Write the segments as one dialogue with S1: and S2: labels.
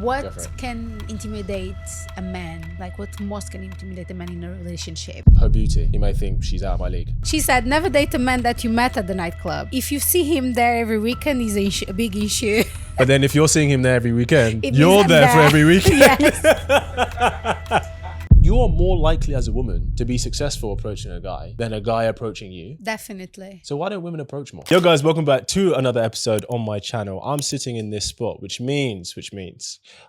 S1: What
S2: for it.
S1: can intimidate a man? Like what most can intimidate a man in a relationship?
S2: Her beauty. He may think she's out of my league.
S1: She said, never date a man that you met at the nightclub. If you see him there every weekend, he's a big issue.
S2: But then if you're seeing him there every weekend,
S1: It
S2: you're
S1: means I'm
S2: there for
S1: there.
S2: every weekend.
S1: Yes.
S2: You're more likely as a woman to be successful approaching a guy than a guy approaching you.
S1: Definitely.
S2: So why don't women approach more? Yo guys, welcome back to another episode on my channel. I'm sitting in this spot, which means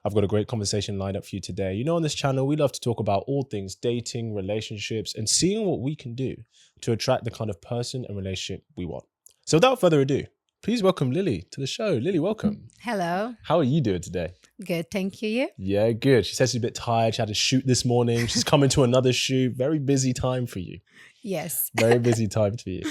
S2: I've got a great conversation lined up for you today. You know, on this channel, we love to talk about all things dating, relationships, and seeing what we can do to attract the kind of person and relationship we want. So without further ado, please welcome Lily to the show. Lily, welcome.
S1: Hello.
S2: How are you doing today?
S1: Good, thank you. You?
S2: Yeah, good. She says she's a bit tired. She had a shoot this morning. She's coming to another shoot. Very busy time for you.
S1: Yes.
S2: Very busy time for you.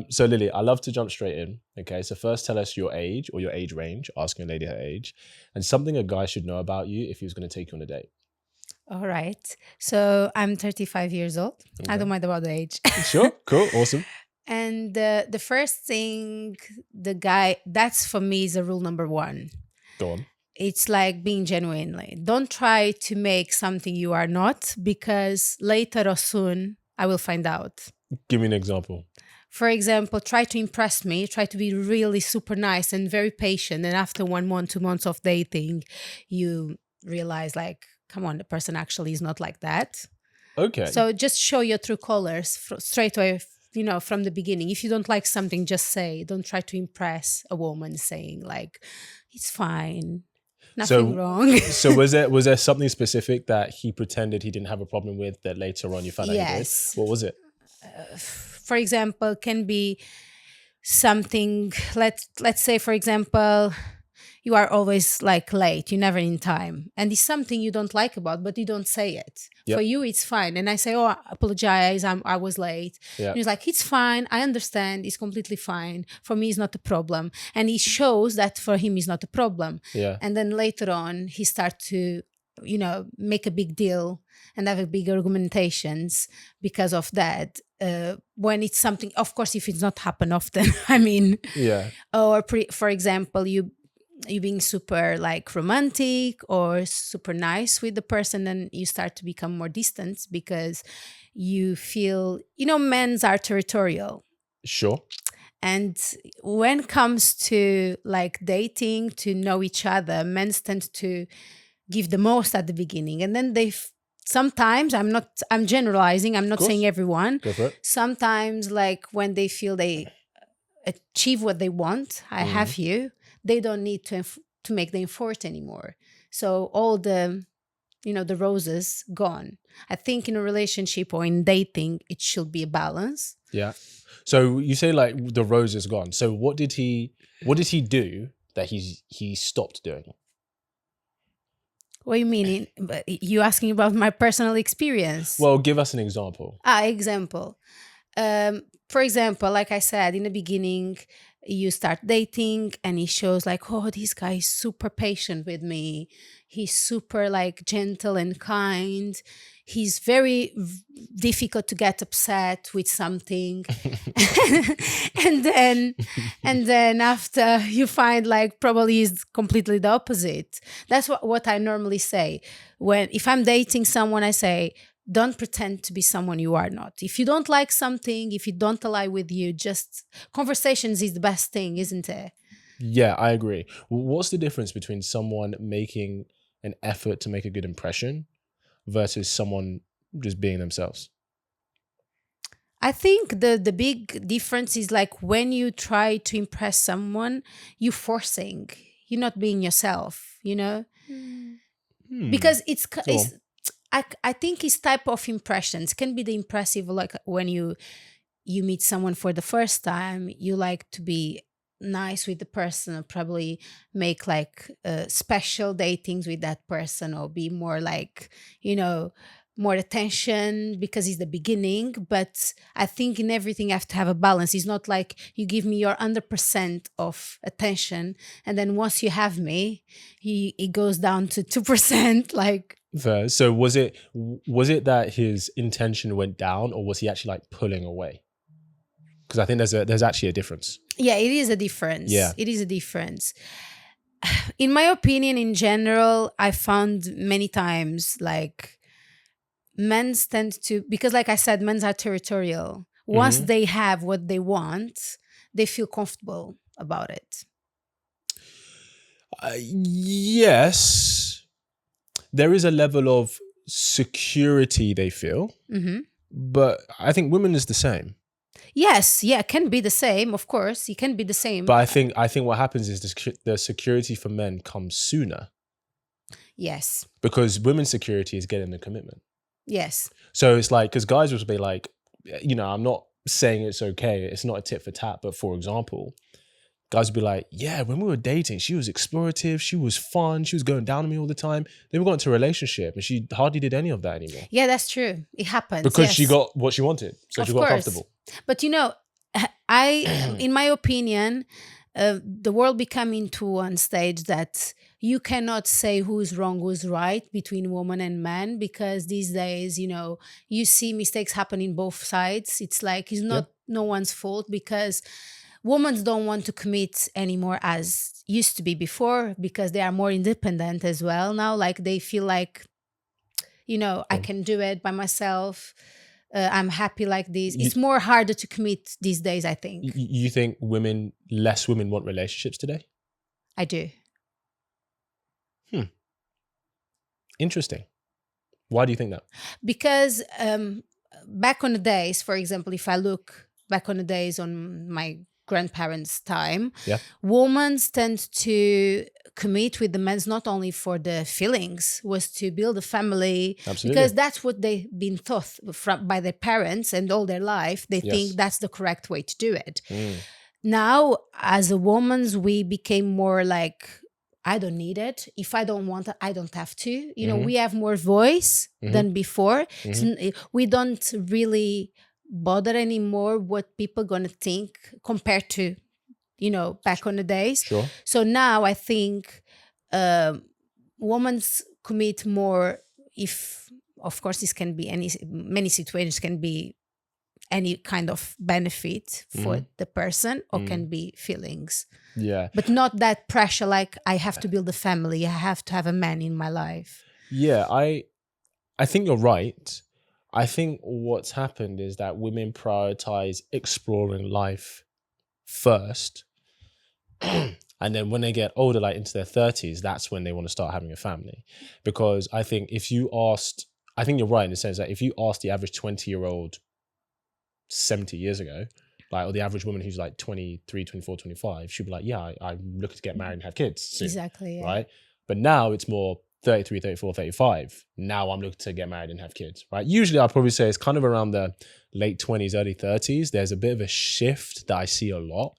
S2: So Lily, I love to jump straight in. Okay, so first tell us your age or your age range, asking a lady her age, and something a guy should know about you if he was going to take you on a date.
S1: All right. So I'm 35 years old. I don't mind about the age.
S2: Sure, cool, awesome.
S1: And the first thing, that's for me is a rule number one.
S2: Go on.
S1: It's like being genuinely. Don't try to make something you are not, because later or soon I will find out.
S2: Give me an example.
S1: For example, try to impress me, try to be really super nice and very patient. And after 1 month, 2 months of dating, you realize like, come on, the person actually is not like that.
S2: Okay.
S1: So just show your true colors straight away, you know, from the beginning. If you don't like something, just say. Don't try to impress a woman saying like, it's fine. Nothing wrong.
S2: So was there something specific that he pretended he didn't have a problem with that later on you found out he did?
S1: Yes.
S2: What was it?
S1: For example, can be something, let's say, for example, you are always like late, you're never in time. And it's something you don't like about, but you don't say it.
S2: Yep.
S1: For you, it's fine. And I say, oh, I apologize, I was late.
S2: Yeah.
S1: He's like, it's fine, I understand, it's completely fine. For me, it's not a problem. And he shows that for him, it's not a problem.
S2: Yeah.
S1: And then later on, he starts to, you know, make a big deal and have a big argumentations because of that. When it's something, of course, if it's not happen often, I mean,
S2: Yeah.
S1: or for example, you being super like romantic or super nice with the person, and you start to become more distant because you feel, you know, men's are territorial.
S2: Sure.
S1: And when it comes to like dating, to know each other, men tend to give the most at the beginning, and then sometimes, I'm generalizing, I'm not saying everyone.
S2: Go for it.
S1: Sometimes like when they feel they achieve what they want, I have you, they don't need to make the effort anymore. So all the, you know, the roses gone. I think in a relationship or in dating, it should be a balance.
S2: Yeah. So you say like the rose is gone. So what did he do that he stopped doing?
S1: What do you mean? You asking about my personal experience?
S2: Well, give us an example.
S1: Example. For example, like I said, in the beginning, you start dating and he shows like, oh, this guy is super patient with me. He's super like gentle and kind. He's very difficult to get upset with something. and then after you find like probably is completely the opposite. That's what I normally say. If I'm dating someone, I say, don't pretend to be someone you are not. If you don't like something, if you don't align with you, just conversations is the best thing, isn't it?
S2: Yeah, I agree. What's the difference between someone making an effort to make a good impression versus someone just being themselves?
S1: I think the big difference is like when you try to impress someone, you're forcing, you're not being yourself, you know? Because it's I think it's type of impressions. Can be the impressive, like when you meet someone for the first time, you like to be nice with the person, or probably make like special datings with that person, or be more like, you know, more attention because it's the beginning. But I think in everything you have to have a balance. It's not like you give me your 100% of attention and then once you have me, it goes down to 2%. Like,
S2: Fair. So was it that his intention went down, or was he actually like pulling away? Because I think there's actually a difference.
S1: yeah, it is a difference.
S2: Yeah.
S1: It is a difference. In my opinion, in general, I found many times like men's tend to, because like I said, men's are territorial. Once
S2: Hmm.
S1: they have what they want, they feel comfortable about it.
S2: Yes, there is a level of security they feel,
S1: Hmm.
S2: but I think women is the same.
S1: Yes, yeah, can be the same. Of course, it can be the same.
S2: But I think what happens is the security for men comes sooner
S1: Yes,
S2: because women's security is getting the commitment.
S1: yes,
S2: So it's like, because guys will be like, I'm not saying it's okay. It's not a tit for tat. But for example, guys would be like, yeah, when we were dating, she was explorative. She was fun. She was going down on me all the time. Then we got into a relationship and she hardly did any of that anymore
S1: yeah, that's true. It happens.
S2: because she
S1: Yes,
S2: got what she wanted. So she
S1: of
S2: got
S1: course.
S2: comfortable.
S1: But in my opinion, the world becoming to one stage that you cannot say who's wrong, who's right between woman and man, because these days, you see mistakes happen in both sides. It's like it's
S2: Yeah.
S1: not no one's fault, because women don't want to commit anymore as used to be before, because they are more independent as well now. Like they feel like, I
S2: Go on.
S1: can do it by myself. I'm happy like this.
S2: You,
S1: It's more harder to commit these days, I think.
S2: you think less women want relationships today?
S1: I do.
S2: Hmm. Interesting. Why do you think that?
S1: Because back on the days, for example, if I look back on the days on my grandparents' time,
S2: Yeah.
S1: women tend to commit with the men's not only for the feelings, was to build a family,
S2: Absolutely.
S1: because that's what they've been taught by their parents, and all their life they think
S2: Yes.
S1: that's the correct way to do it.
S2: Mm.
S1: Now, as a woman's, we became more like, I don't need it. If I don't want it, I don't have to.
S2: Mhm.
S1: We have more voice
S2: Mhm.
S1: than before. So
S2: Mhm.
S1: we don't really bother anymore what people gonna think, compared to, back on the days.
S2: Sure.
S1: So now I think um women commit more, if, of course, this can be many situations, can be any kind of benefit for
S2: Mhm.
S1: the person, or
S2: Mm.
S1: can be feelings,
S2: Yeah.
S1: but not that pressure like I have to build a family, I have to have a man in my life.
S2: Yeah, I think you're right. I think what's happened is that women prioritize exploring life first. And then when they get older, like into their 30s, that's when they want to start having a family. Because I think I think you're right in the sense that if you ask the average 20-year-old 70 years ago, like, or the average woman who's like 23, 24, 25, she'd be like, yeah, I'm looking to get married and have kids soon,
S1: Exactly, yeah.
S2: right? But now it's more 33, 34, 35. Now I'm looking to get married and have kids, right? Usually I'd probably say it's kind of around the late 20s, early 30s. There's a bit of a shift that I see a lot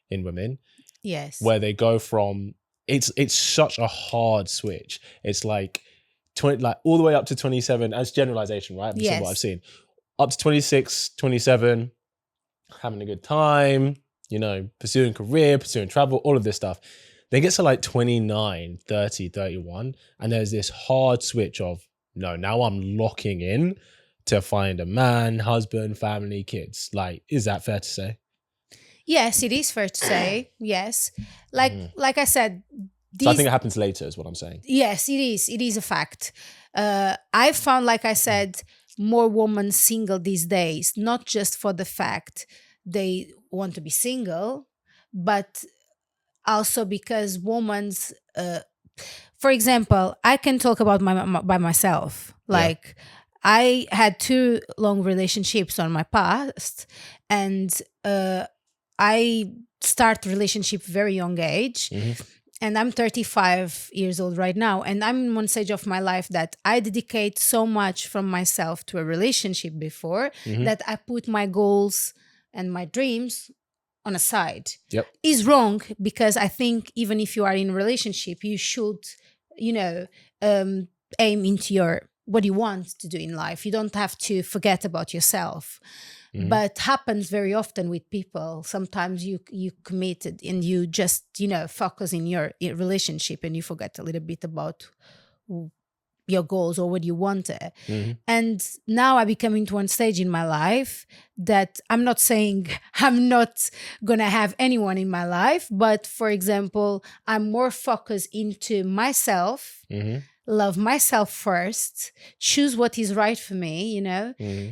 S2: in women
S1: Yes.
S2: where they go from, it's such a hard switch. It's like 20, like all the way up to 27 as generalization, right? This is what I've
S1: Yes.
S2: seen. Up to 26, 27, having a good time, pursuing career, pursuing travel, all of this stuff. Then it gets to like 29, 30, 31, and there's this hard switch of, no, now I'm locking in to find a man, husband, family, kids. Like, is that fair to say?
S1: Yes, it is fair to say. Yes. like
S2: Mm.
S1: like I said,
S2: So I think
S1: these
S2: it happens later is what I'm saying.
S1: yes, it is a fact. I found, like I said, more women single these days, not just for the fact they want to be single, but also because women's for example, I can talk about by myself.
S2: Yeah.
S1: Like, I had two long relationships on my past, and I start relationship very young age,
S2: Hmm.
S1: and I'm 35 years old right now, and I'm in one stage of my life that I dedicate so much from myself to a relationship before,
S2: Hmm.
S1: that I put my goals and my dreams on a side.
S2: Yep.
S1: Is wrong, because I think even if you are in a relationship, you should, you know, um, aim into your what you want to do in life. You don't have to forget about yourself.
S2: Hmm.
S1: But happens very often with people. Sometimes you committed and you just focus in your relationship, and you forget a little bit about your goals or what you wanted.
S2: Hmm.
S1: And now I become into one stage in my life that I'm not saying I'm not gonna have anyone in my life, but for example, I'm more focused into myself,
S2: Hmm.
S1: love myself first, choose what is right for me,
S2: Hmm.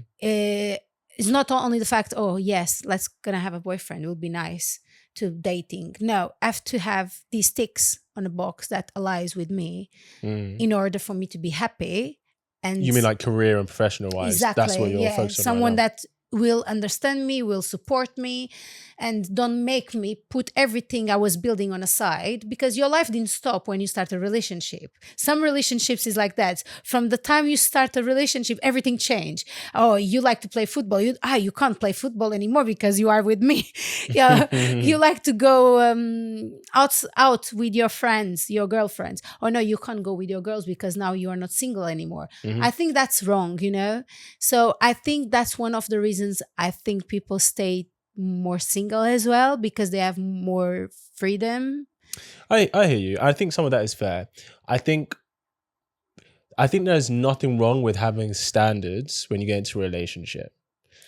S1: It's not only the fact, oh yes, let's gonna have a boyfriend, it would be nice to dating. No, I have to have these ticks on a box that aligns with me
S2: Hmm.
S1: in order for me to be happy. And
S2: You mean like career and professional wise? That's what
S1: exactly,
S2: you're
S1: yeah,
S2: focused on right
S1: someone
S2: now.
S1: that will understand me, will support me, and don't make me put everything I was building on a side, because your life didn't stop when you start a relationship. Some relationships is like that. From the time you start a relationship, everything changed. Oh, you like to play football. You can't play football anymore because you are with me. Yeah, you like to go out with your friends, your girlfriends. Oh no, you can't go with your girls because now you are not single anymore.
S2: Hmm.
S1: I think that's wrong. So I think that's one of the reasons I think people stay more single as well, because they have more freedom.
S2: I hear you. I think some of that is fair. I think there's nothing wrong with having standards when you get into a relationship.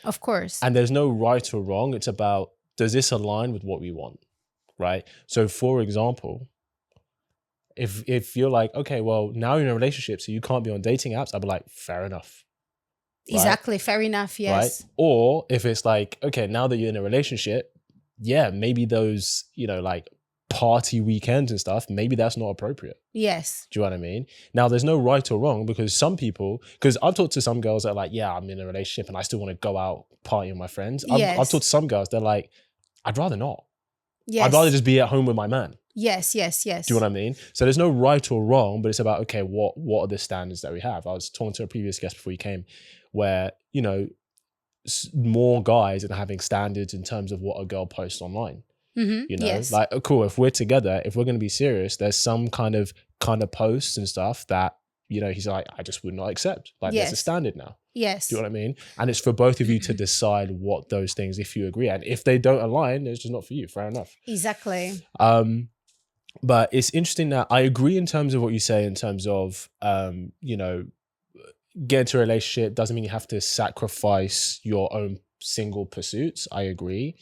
S1: Of course.
S2: And there's no right or wrong. It's about, does this align with what we want? Right? So for example, if you're like, okay, well, now you're in a relationship, so you can't be on dating apps, I'd be like, fair enough. Right?
S1: Exactly. Fair enough.
S2: Right?
S1: Yes.
S2: Or if it's like, okay, now that you're in a relationship, yeah, maybe those, like party weekends and stuff, maybe that's not appropriate.
S1: Yes.
S2: Do you know what I mean? Now, there's no right or wrong, because some people, because I've talked to some girls that are like, yeah, I'm in a relationship and I still want to go out partying with my friends. I've talked
S1: Yes.
S2: to some girls, they're like, I'd rather not. I'd rather
S1: Yes.
S2: just be at home with my man.
S1: Yes. Yes.
S2: Do you know
S1: Yes.
S2: what I mean? So there's no right or wrong, but it's about, okay, what are the standards that we have? I was talking to a previous guest before you came, where, more guys are having standards in terms of what a girl posts online.
S1: Yes.
S2: Like, oh, cool, if we're together, if we're going to be serious, there's some kind of posts and stuff that, he's like, I just would not accept. Like, there's a
S1: Yes.
S2: standard now.
S1: Yes.
S2: Do you know what I mean? And it's for both of you to decide what those things, if you agree. And if they don't align, it's just not for you. Fair enough.
S1: Exactly.
S2: But it's interesting that I agree in terms of what you say in terms of, get into a relationship doesn't mean you have to sacrifice your own single pursuits. I agree.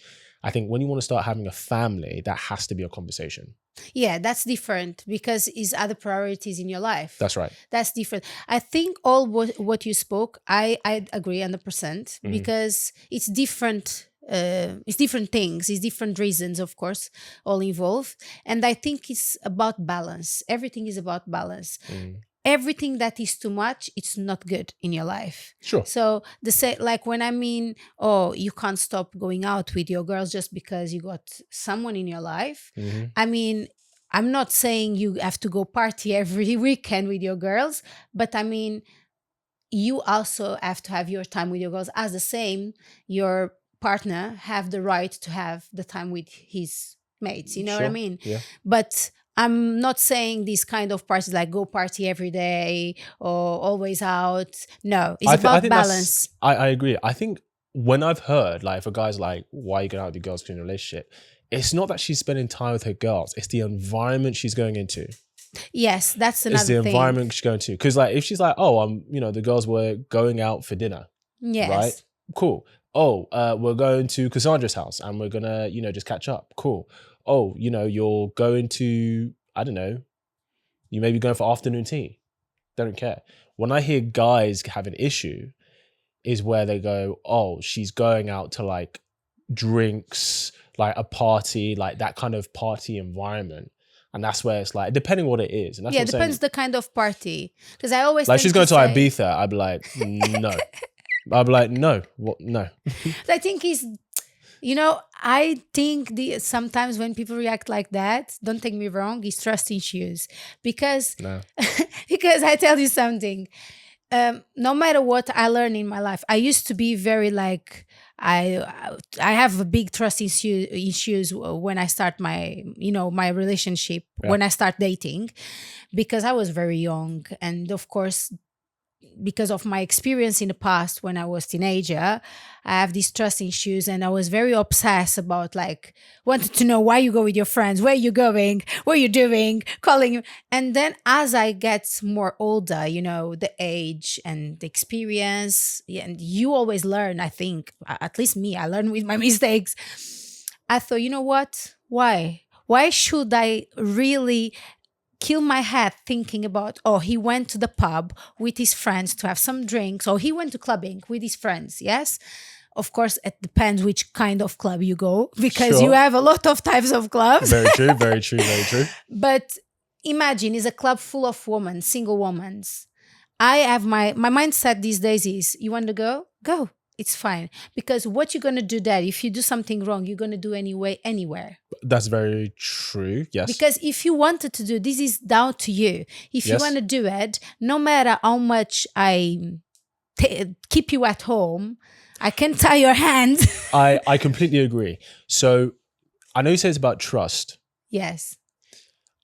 S2: I think when you want to start having a family, that has to be a conversation.
S1: Yeah, that's different because it's other priorities in your life.
S2: That's right.
S1: That's different. I think all what you spoke, I agree 100%
S2: Mhm.
S1: because it's different. It's different things, it's different reasons, of course, all involved. And I think it's about balance. Everything is about balance.
S2: Mm.
S1: Everything that is too much, it's not good in your life.
S2: Sure.
S1: So the say, like when I mean, oh, you can't stop going out with your girls just because you got someone in your life.
S2: Mhm.
S1: I mean, I'm not saying you have to go party every weekend with your girls, but I mean, you also have to have your time with your girls as the same your partner have the right to have the time with his mates. You know what I
S2: Sure.
S1: mean?
S2: Yeah.
S1: But I'm not saying these kind of parties like go party every day or always out. No, it's
S2: I
S1: about
S2: think
S1: balance.
S2: I agree. I think when I've heard, like, if a guy's like, why are you going out with your girls in a relationship? It's not that she's spending time with her girls. It's the environment she's going into.
S1: Yes, that's
S2: It's
S1: another
S2: the
S1: thing.
S2: environment she's going to. Because, like, if she's like, oh, the girls were going out for dinner,
S1: Yes.
S2: right? Cool. Oh, we're going to Cassandra's house and we're gonna, just catch up. Cool. Oh, you're going to, I don't know, you may be going for afternoon tea. Don't care. When I hear guys have an issue, is where they go, oh, she's going out to like drinks, like a party, like that kind of party environment. And that's where it's like, depending what it is. And that's
S1: Yeah,
S2: what
S1: it
S2: I'm
S1: depends
S2: saying.
S1: the kind of party. Because I always
S2: Like,
S1: tend
S2: she's going to
S1: say,
S2: Ibiza. I'd be like, no. I'd be like, no. What? No.
S1: I think he's, I think sometimes when people react like that, don't take me wrong, it's trust issues. Because,
S2: No.
S1: because I tell you something, no matter what I learn in my life, I used to be very like, I have a big trust issues when I start my relationship,
S2: Yeah.
S1: when I start dating, because I was very young. And of course, because of my experience in the past when I was teenager, I have these trust issues, and I was very obsessed about like wanted to know why you go with your friends, where you going, what you doing, calling. And then as I get more older, the age and the experience, and you always learn. I think, at least me, I learn with my mistakes. I thought, you know what? Why? Why should I really kill my head thinking about, oh, he went to the pub with his friends to have some drinks, or he went to clubbing with his friends? Yes. Of course, it depends which kind of club you go, because you
S2: Sure.
S1: have a lot of types of clubs.
S2: Very true, very true, very true.
S1: But imagine it's a club full of women, single women. I have my mindset these days is, you want to go? Go. It's fine. Because what you're going to do there, if you do something wrong, you're going to do anyway, anywhere.
S2: That's very true. Yes.
S1: Because if you wanted to do, this is down to you. If you
S2: Yes.
S1: want to do it, no matter how much I keep you at home, I can tie your hands.
S2: I completely agree. So I know you say it's about trust.
S1: Yes,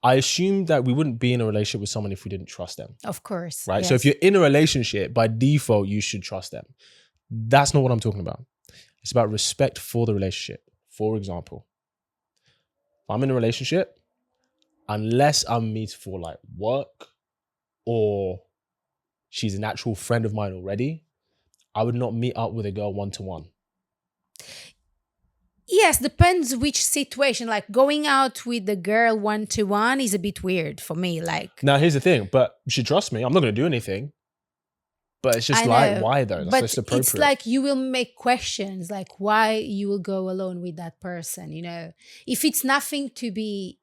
S2: I assume that we wouldn't be in a relationship with someone if we didn't trust them,
S1: of course.
S2: right?
S1: Yes.
S2: So if you're in a relationship, by default, you should trust them. That's not what I'm talking about. It's about respect for the relationship. For example, if I'm in a relationship, unless I'm meeting for like work or she's an actual friend of mine already, I would not meet up with a girl one-to-one.
S1: Yes, depends which situation. Like going out with the girl one-to-one is a bit weird for me. Like,
S2: Now, here's the thing, but she trusts me. I'm not going to do anything. But it's just
S1: I
S2: like,
S1: know,
S2: why though? That's
S1: but
S2: just appropriate.
S1: it's like you will make questions like why you will go alone with that person, if it's nothing to be,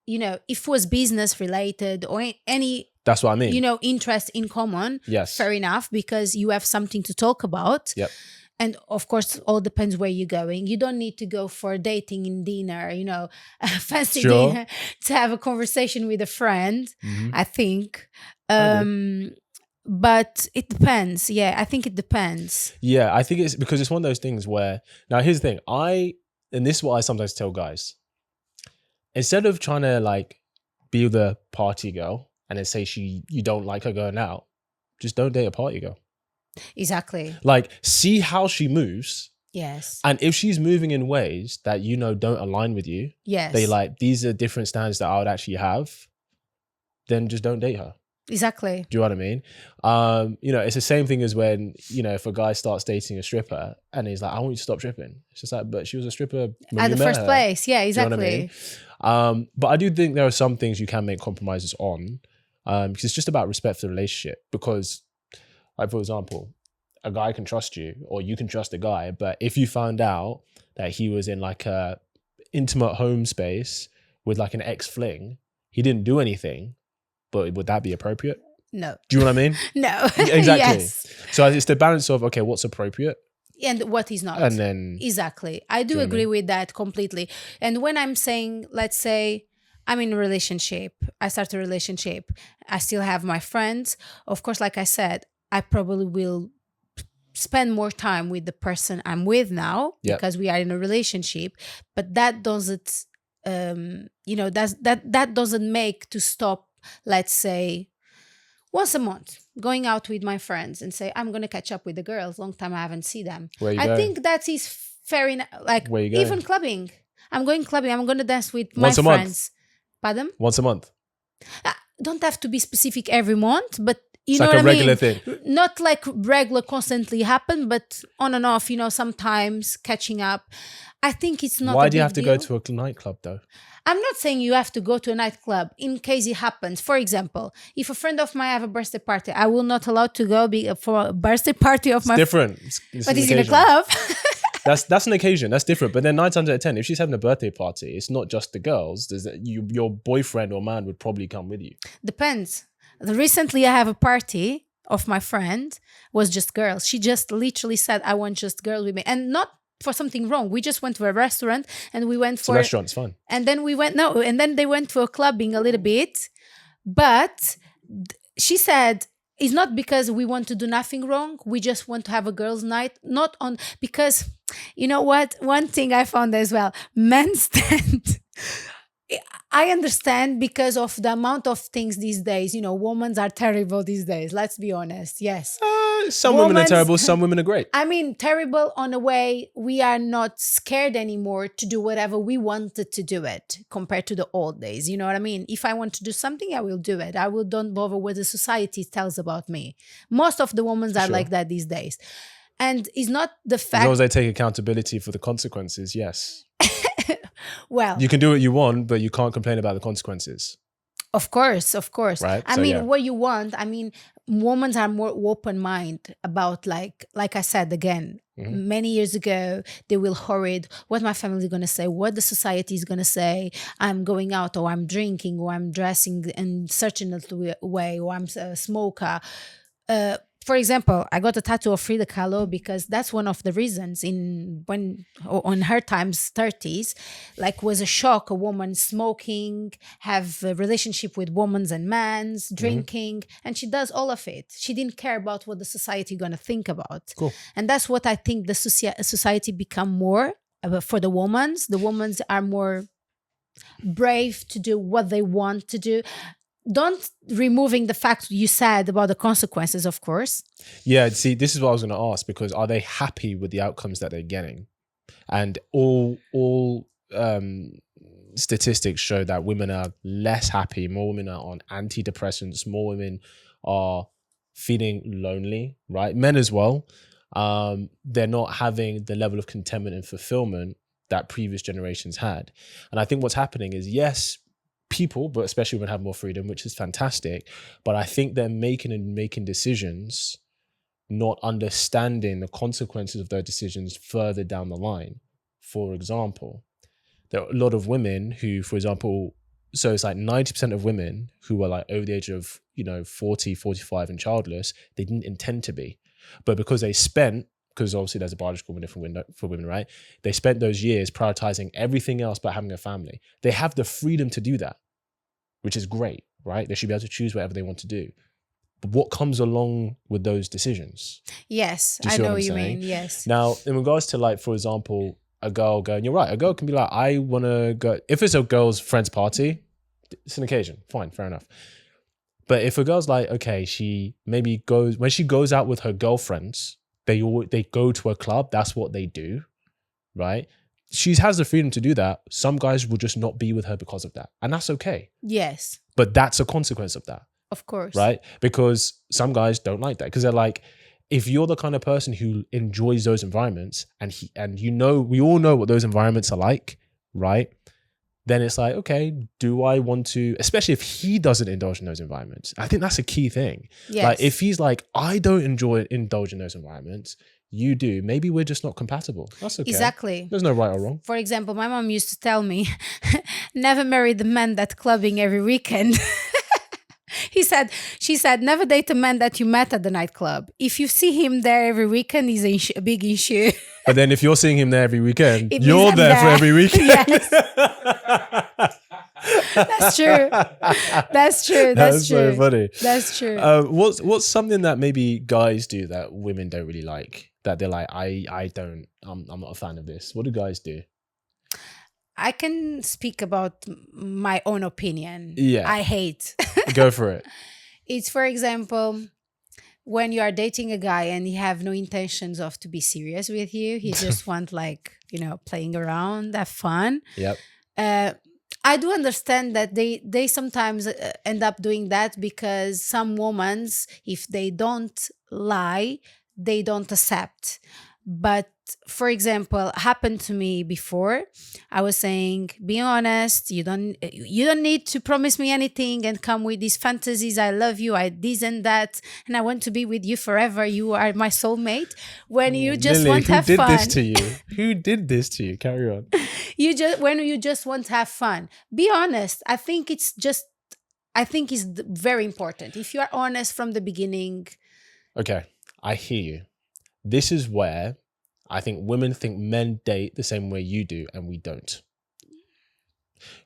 S1: if it was business related or any,
S2: That's what I mean.
S1: interest in common.
S2: Yes.
S1: Fair enough, because you have something to talk about.
S2: Yep.
S1: And of course, all depends where you're going. You don't need to go for dating in dinner, a fancy
S2: Sure.
S1: dinner to have a conversation with a friend,
S2: Mhm.
S1: I think.
S2: I agree.
S1: But it depends. Yeah, I think it depends.
S2: Yeah, I think it's because it's one of those things where, now here's the thing, and this is what I sometimes tell guys, instead of trying to like be the party girl and then say you don't like her going out, just don't date a party girl.
S1: Exactly.
S2: Like, see how she moves,
S1: Yes.
S2: and if she's moving in ways that don't align with you,
S1: Yes.
S2: they like, these are different standards that I would actually have, then just don't date her.
S1: Exactly.
S2: Do you know what I mean? It's the same thing as when, if a guy starts dating a stripper and he's like, I want you to stop stripping. It's just like, but she was a stripper when
S1: At
S2: you
S1: the
S2: met
S1: first
S2: her.
S1: place. Yeah,
S2: Do you know
S1: exactly.
S2: what I mean? But I do think there are some things you can make compromises on, because it's just about respect for the relationship. Because, like, for example, a guy can trust you or you can trust a guy, but if you found out that he was in like a intimate home space with like an ex-fling, he didn't do anything, but would that be appropriate?
S1: No.
S2: Do you know what I mean?
S1: No.
S2: Exactly.
S1: Yes.
S2: So it's the balance of, okay, what's appropriate?
S1: And what is not.
S2: And then,
S1: Exactly. I do
S2: you know what I
S1: agree
S2: mean?
S1: with that completely. And when I'm saying, let's say I'm in a relationship, I start a relationship, I still have my friends. Of course, like I said, I probably will spend more time with the person I'm with now
S2: Yep.
S1: because we are in a relationship, but that doesn't that doesn't make to stop, let's say, once a month going out with my friends and say I'm going to catch up with the girls, long time I haven't seen them.
S2: Where you
S1: I
S2: going?
S1: think that is fair enough. Like,
S2: Where you going?
S1: even clubbing, I'm going clubbing, I'm going to dance with my
S2: Once a month?
S1: friends. Pardon?
S2: Once a month.
S1: Don't have to be specific every month, but you
S2: It's
S1: know
S2: like
S1: what
S2: a
S1: I
S2: regular
S1: mean?
S2: thing.
S1: Not like regular constantly happen, but on and off, sometimes catching up. I think it's not
S2: Why
S1: a
S2: do you
S1: big
S2: have to go
S1: deal.
S2: to a nightclub though?
S1: I'm not saying you have to go to a nightclub in case it happens. For example, if a friend of mine have a birthday party, I will not allow to go for a birthday party of
S2: It's
S1: my
S2: different.
S1: but
S2: an
S1: he's in a
S2: occasion.
S1: club.
S2: That's an occasion. That's different. But then 9 times out of 10, if she's having a birthday party, it's not just the girls. Your boyfriend or man would probably come with you.
S1: Depends. Recently, I have a party of my friend, was just girls. She just literally said, I want just girls with me. And not for something wrong. We just went to a restaurant and we went
S2: It's a
S1: for...
S2: restaurant. It's fine.
S1: And then and then they went to a clubbing a little bit. But she said, it's not because we want to do nothing wrong. We just want to have a girls' night. Not on... Because, you know what? One thing I found as well. Men stand... I understand because of the amount of things these days. You know, women are terrible these days. Let's be honest. Yes.
S2: Some women are
S1: Women's,
S2: terrible, some women are great.
S1: I mean, terrible on a way we are not scared anymore to do whatever we wanted to do it compared to the old days. You know what I mean? If I want to do something, I will do it. I will don't bother what the society tells about me. Most of the women are
S2: Sure.
S1: like that these days. And it's not the
S2: As long as
S1: fact,
S2: they take accountability for the consequences, yes.
S1: well,
S2: You can do what you want, but you can't complain about the consequences.
S1: of course, of course.
S2: Right?
S1: I
S2: So,
S1: mean,
S2: yeah.
S1: what you want, I mean, women are more open mind about like I said again, many years ago, they will worried what my family is going to say, what the society is going to say. I'm going out or I'm drinking or I'm dressing in such a way or I'm a smoker. For example, I got a tattoo of Frida Kahlo because that's one of the reasons in when on her times 30s, like was a shock, a woman smoking, have a relationship with women and men's, drinking, and she does all of it. She didn't care about what the society gonna think about.
S2: Cool.
S1: And that's what I think the society become more for the women. The women are more brave to do what they want to do. Don't removing the fact you said about the consequences, of course.
S2: Yeah, see, this is what I was going to ask, because are they happy with the outcomes that they're getting? And all statistics show that women are less happy. More women are on antidepressants. More women are feeling lonely, right? Men as well. They're not having the level of contentment and fulfillment that previous generations had. And I think what's happening is, yes, people, but especially women, have more freedom, which is fantastic. But I think they're making decisions, not understanding the consequences of their decisions further down the line. For example, there are a lot of women who, for example, so it's like 90% of women who are like over the age of, 40, 45 and childless, they didn't intend to be. But because obviously there's a biological window for women, right? They spent those years prioritizing everything else but having a family. They have the freedom to do that, which is great, right? They should be able to choose whatever they want to do. But what comes along with those decisions?
S1: Yes,
S2: Do you
S1: I
S2: see
S1: know
S2: what
S1: what
S2: I'm
S1: you
S2: saying?
S1: mean. Yes.
S2: Now, in regards to, like, for example, a girl going, you're right, a girl can be like, I want to go, if it's a girl's friend's party, it's an occasion, fine, fair enough. But if a girl's like, okay, she maybe goes, when she goes out with her girlfriends, they go to a club, that's what they do, right? She has the freedom to do that. Some guys will just not be with her because of that. And that's okay.
S1: Yes,
S2: But that's a consequence of that,
S1: of course.
S2: right? Because some guys don't like that, because they're like, if you're the kind of person who enjoys those environments and we all know what those environments are like, right? Then it's like, okay, do I want to, especially if he doesn't indulge in those environments? I think that's a key thing.
S1: Yes.
S2: Like, if he's like, I don't indulge in those environments, you do, maybe we're just not compatible. That's okay.
S1: Exactly.
S2: There's no right or wrong.
S1: For example, my mom used to tell me, never marry the man that clubbing every weekend. She said, never date a man that you met at the nightclub. If you see him there every weekend, he's a big issue.
S2: But then if you're seeing him there every weekend,
S1: It
S2: you're
S1: means I'm
S2: there for
S1: there.
S2: every weekend.
S1: Yes. That's true. That's true. That's
S2: so
S1: true.
S2: funny.
S1: That's true.
S2: What's something that maybe guys do that women don't really like? That they're like, I'm not a fan of this. What do guys do?
S1: I can speak about my own opinion.
S2: Yeah.
S1: I hate.
S2: Go for it.
S1: It's, for example, when you are dating a guy and he have no intentions of to be serious with you, he just want playing around, have fun.
S2: Yep.
S1: I do understand that they sometimes end up doing that because some women, if they don't lie, they don't accept. But for example, happened to me before. I was saying, be honest, you don't need to promise me anything and come with these fantasies. I love you, I this and that, and I want to be with you forever. You are my soulmate. When you just
S2: Lily,
S1: want to have fun.
S2: Who did this to you? Who did this to you? Carry on.
S1: When you just want to have fun. Be honest. I think it's very important. If you are honest from the beginning.
S2: Okay, I hear you. This is where I think women think men date the same way you do, and we don't.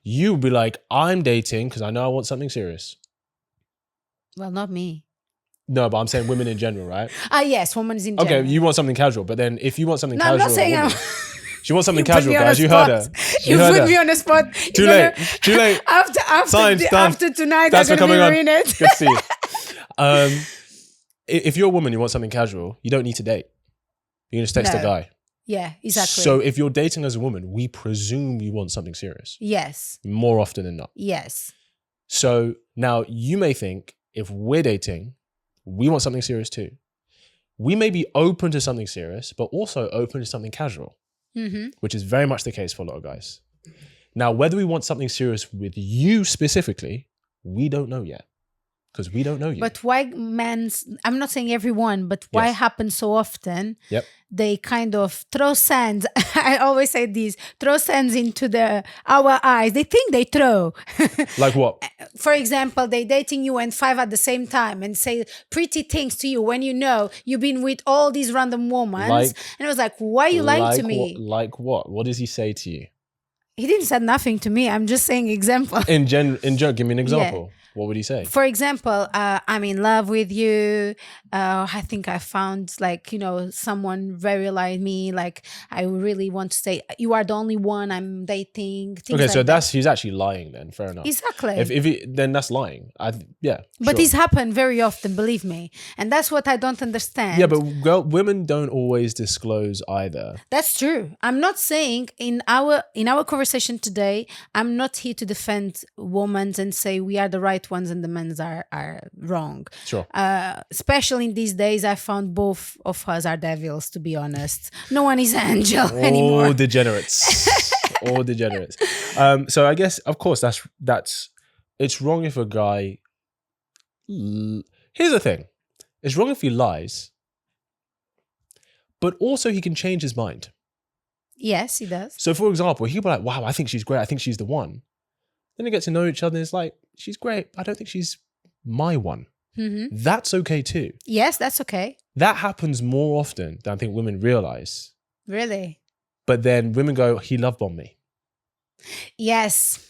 S2: You be like, I'm dating because I know I want something serious.
S1: Well, not me.
S2: No, but I'm saying women in general, right?
S1: Yes, women in general.
S2: Okay, you want something casual, but then if you want something
S1: No,
S2: casual,
S1: I'm not saying
S2: She wants something
S1: You put
S2: casual,
S1: me on
S2: guys.
S1: a
S2: You heard
S1: spot.
S2: her.
S1: You
S2: heard
S1: put
S2: her.
S1: me on a spot.
S2: Too
S1: You're
S2: late.
S1: gonna-
S2: Too late.
S1: After
S2: Done.
S1: tonight,
S2: That's
S1: I'm
S2: for
S1: gonna
S2: coming
S1: be
S2: on.
S1: ruined.
S2: Good to see you. If you're a woman, you want something casual, you don't need to date. You can just text a
S1: No.
S2: guy.
S1: Yeah, exactly.
S2: So if you're dating as a woman, we presume you want something serious
S1: yes,
S2: more often than not.
S1: yes,
S2: So now you may think if we're dating, we want something serious too. We may be open to something serious, but also open to something casual, which is very much the case for a lot of guys. Now, whether we want something serious with you specifically, we don't know yet because we don't know you.
S1: But why men's? I'm not saying everyone, but why
S2: Yes.
S1: happens so often?
S2: Yep.
S1: They kind of throw sands. I always say this: throw sands into our eyes. They think they throw.
S2: Like what?
S1: For example, they dating you and 5 at the same time and say pretty things to you when you know you've been with all these random women.
S2: Like-
S1: and I was like, why are you lying to me?
S2: Like what? What does he say to you?
S1: He didn't say nothing to me. I'm just saying example.
S2: In general, give me an example. What would he say?
S1: For example, I'm in love with you. I think I found someone very like me. Like I really want to say you are the only one I'm dating. Things
S2: Okay,
S1: like
S2: so
S1: that.
S2: he's actually lying then. Fair enough.
S1: Exactly.
S2: Then that's lying.
S1: But
S2: sure.
S1: this happened very often, believe me. And that's what I don't understand.
S2: Yeah, but women don't always disclose either.
S1: That's true. I'm not saying in our conversation today, I'm not here to defend women and say we are the right ones and the men's are wrong.
S2: Sure.
S1: Especially in these days, I found both of us are devils, to be honest. No one is angel anymore.
S2: All degenerates. All degenerates. So I guess, of course, that's it's wrong if a guy. Here's the thing: it's wrong if he lies, but also he can change his mind.
S1: Yes, he does.
S2: So, for example, he'll be like, "Wow, I think she's great. I think she's the one." Then they get to know each other, and it's like, "She's great. I don't think she's my one." That's okay too.
S1: Yes, that's okay.
S2: That happens more often than I think women realize.
S1: Really?
S2: But then women go, "He love bombed me."
S1: Yes.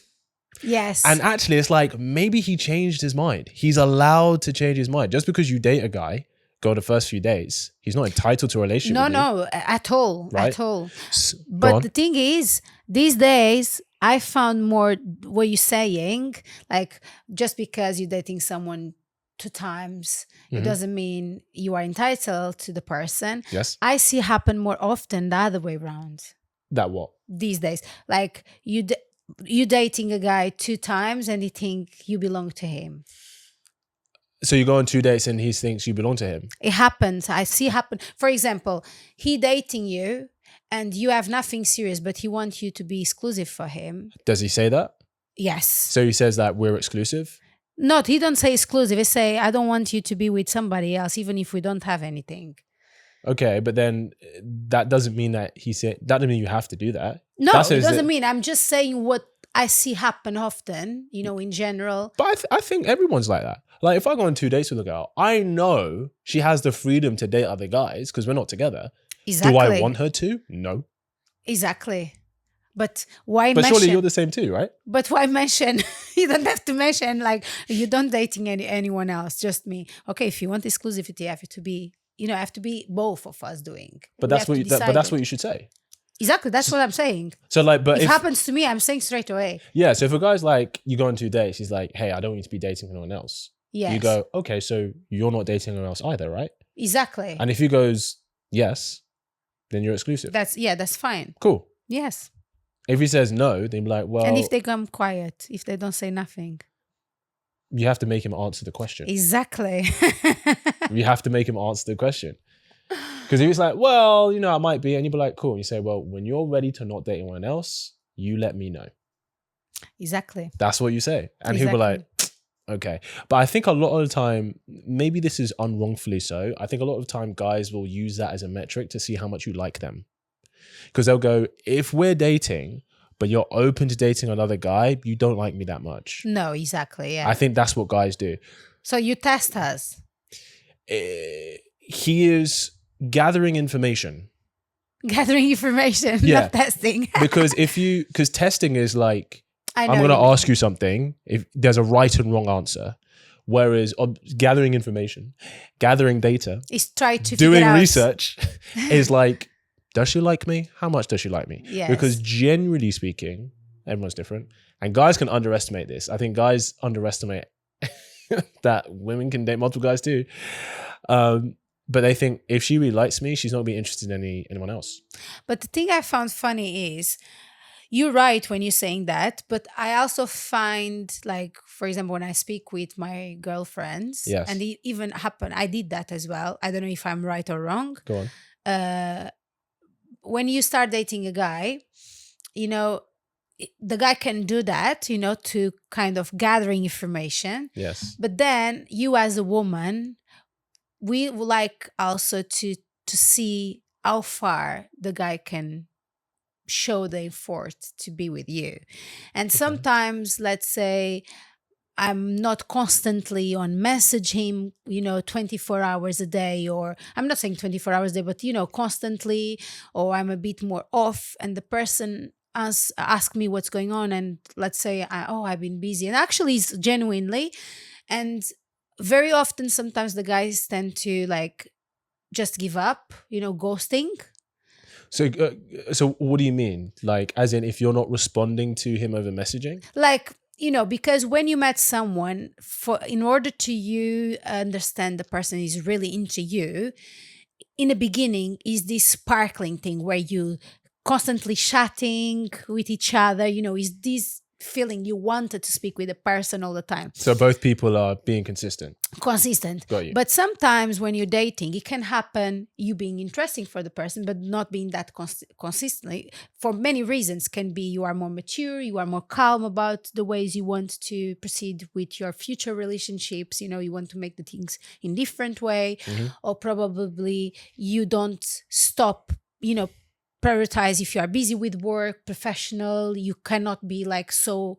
S1: Yes.
S2: And actually, it's like maybe he changed his mind. He's allowed to change his mind. Just because you date a guy, go the first few days, he's not entitled to a relationship with you.
S1: No, at all.
S2: Right?
S1: At all.
S2: Go
S1: But
S2: on.
S1: the thing is, these days, I found more what you're saying, like just because you're dating someone 2 times, it doesn't mean you are entitled to the person.
S2: Yes.
S1: I see happen more often the other way around
S2: That what?
S1: these days. Like you dating a guy 2 times and you think you belong to him.
S2: So you go on 2 dates and he thinks you belong to him.
S1: It happens. I see happen. For example, he dating you and you have nothing serious, but he wants you to be exclusive for him.
S2: Does he say that?
S1: Yes.
S2: So he says that we're exclusive?
S1: Not, he don't say exclusive. He say, I don't want you to be with somebody else, even if we don't have anything.
S2: Okay, but then that doesn't mean that that doesn't mean you have to do that.
S1: No,
S2: That
S1: it
S2: says
S1: doesn't
S2: that-
S1: mean. I'm just saying what I see happen often, in general.
S2: But I think everyone's like that. Like if I go on 2 dates with a girl, I know she has the freedom to date other guys because we're not together.
S1: Exactly.
S2: Do I want her to? No.
S1: Exactly. But why
S2: But
S1: mention?
S2: surely you're the same too, right?
S1: But why mention? You don't have to mention like you don't dating anyone else, just me. Okay, if you want exclusivity, you have to be, have to be both of us doing.
S2: But
S1: We
S2: that's
S1: have to decide
S2: but that's
S1: it.
S2: what you should say.
S1: Exactly. That's what I'm saying.
S2: So like, but
S1: If it
S2: if
S1: happens to me, I'm saying straight away.
S2: yeah, so if a guy's like, you go on 2 dates, he's like, hey, I don't want you to be dating anyone else.
S1: Yes.
S2: You go, okay, so you're not dating anyone else either, right?
S1: Exactly.
S2: And if he goes, yes, then you're exclusive.
S1: That's fine.
S2: Cool.
S1: Yes.
S2: If he says no, then you're like, well,
S1: And if they come quiet, if they don't say nothing.
S2: you have to make him answer the question.
S1: Exactly.
S2: You have to make him answer the question. Because if he's like, well, I might be, and you'd be like, cool. And you say, well, when you're ready to not date anyone else, you let me know.
S1: Exactly.
S2: That's what you say. And he'll be like, okay. But I think a lot of the time, maybe this is unwrongfully so. I think a lot of the time guys will use that as a metric to see how much you like them. Because they'll go, if we're dating, but you're open to dating another guy, you don't like me that much.
S1: No, exactly. Yeah.
S2: I think that's what guys do.
S1: So you test us.
S2: He is gathering information.
S1: Gathering information,
S2: Yeah.
S1: not testing.
S2: Because testing is like,
S1: I know
S2: I'm going to
S1: you-
S2: ask you something if there's a right and wrong answer. Whereas gathering information, gathering data,
S1: Is try to
S2: doing
S1: figure out.
S2: research is like, Does she like me? How much does she like me?
S1: Yes.
S2: Because generally speaking, everyone's different. And guys can underestimate this. I think guys underestimate that women can date multiple guys too. But they think if she really likes me, she's not going to be interested in anyone else.
S1: But the thing I found funny is you're right when you're saying that, but I also find, like, for example, when I speak with my girlfriends,
S2: Yes.
S1: and it even happened, I did that as well. I don't know if I'm right or wrong.
S2: Go on.
S1: When you start dating a guy, the guy can do that, to kind of gathering information.
S2: Yes.
S1: But then you as a woman, we would like also to see how far the guy can show the effort to be with you. And sometimes, let's say, I'm not constantly on message him, 24 hours a day, or I'm not saying 24 hours a day, but, constantly, or I'm a bit more off, and the person ask me what's going on. And let's say, I've been busy. And actually it's genuinely. And very often, sometimes the guys tend to like just give up, ghosting.
S2: So what do you mean? Like, as in, if you're not responding to him over messaging?
S1: Like, because when you met someone, in order to you understand the person is really into you, in the beginning is this sparkling thing where you constantly chatting with each other, is this feeling you wanted to speak with a person all the time.
S2: So both people are being consistent.
S1: Got you. But sometimes when you're dating, it can happen you being interesting for the person, but not being that consistently. For many reasons, can be you are more mature, you are more calm about the ways you want to proceed with your future relationships. You want to make the things in different way, or probably you don't stop, prioritize if you are busy with work, professional, you cannot be like so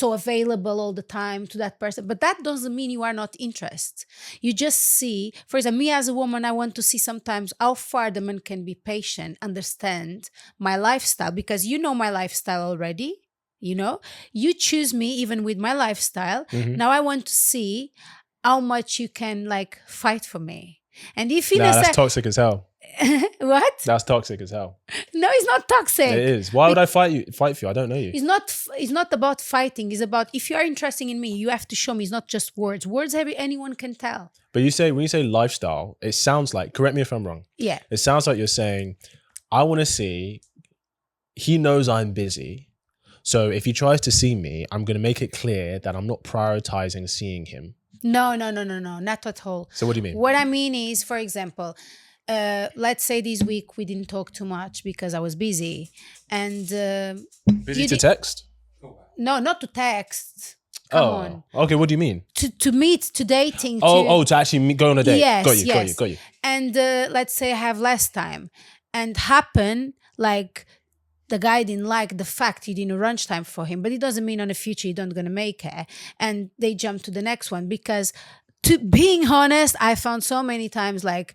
S1: available all the time to that person. But that doesn't mean you are not interested. You just see, for example, me as a woman, I want to see sometimes how far the man can be patient, understand my lifestyle, because my lifestyle already. You choose me even with my lifestyle. Now I want to see how much you can like fight for me. And if
S2: that's toxic as hell.
S1: What?
S2: That's toxic as hell.
S1: No, it's not toxic.
S2: It is. Why would I fight for you? I don't know you.
S1: It's not about fighting. It's about, if you are interested in me, you have to show me. It's not just words. Words anyone can tell.
S2: But when you say lifestyle, it sounds like, correct me if I'm wrong.
S1: Yeah.
S2: It sounds like you're saying, I want to see, he knows I'm busy. So if he tries to see me, I'm going to make it clear that I'm not prioritizing seeing him.
S1: No, not at all.
S2: So what do you mean?
S1: What I mean is, for example, let's say this week we didn't talk too much because I was busy. And
S2: busy to text?
S1: No, not to text. Come on.
S2: Okay, what do you mean?
S1: To meet, to dating.
S2: To actually go on a date.
S1: Yes,
S2: Got you.
S1: And let's say I have less time. And happen, like, the guy didn't like the fact you didn't arrange time for him, but it doesn't mean on the future you're not going to make it. And they jump to the next one, because, to being honest, I found so many times, like,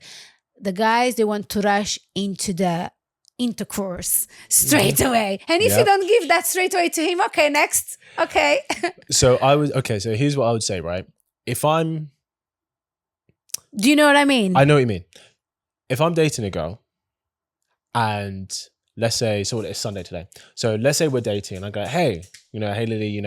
S1: the guys, they want to rush into the intercourse straight away. And if you don't give that straight away to him, okay, next. Okay.
S2: So here's what I would say, right? Do
S1: you know what I mean?
S2: I know what you mean. If I'm dating a girl and let's say, so it's Sunday today. So let's say we're dating and I go, hey Lily,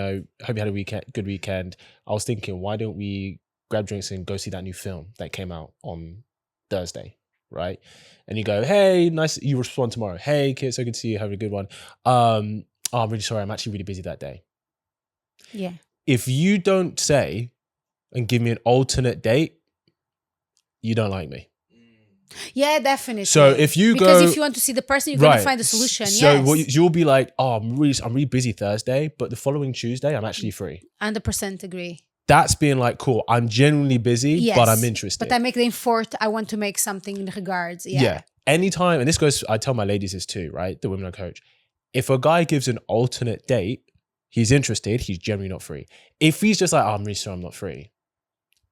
S2: hope you had a good weekend. I was thinking, why don't we grab drinks and go see that new film that came out on Thursday, right? And you go, hey, nice. You respond tomorrow. Hey, kid, so good to see you. Have a good one. I'm really sorry. I'm actually really busy that day.
S1: Yeah.
S2: If you don't say and give me an alternate date, you don't like me.
S1: Yeah, definitely.
S2: So if you
S1: because if you want to see the person, you're going to find a solution.
S2: So
S1: yes.
S2: You'll be like, I'm really busy Thursday, but the following Tuesday I'm actually free.
S1: 100% agree.
S2: That's being like, cool, I'm genuinely busy, but I'm interested.
S1: But I make the effort. I want to make something in regards. Yeah.
S2: Anytime, and this goes, I tell my ladies this too, right? The women I coach. If a guy gives an alternate date, he's interested, he's generally not free. If he's just like, I'm really sorry, I'm not free,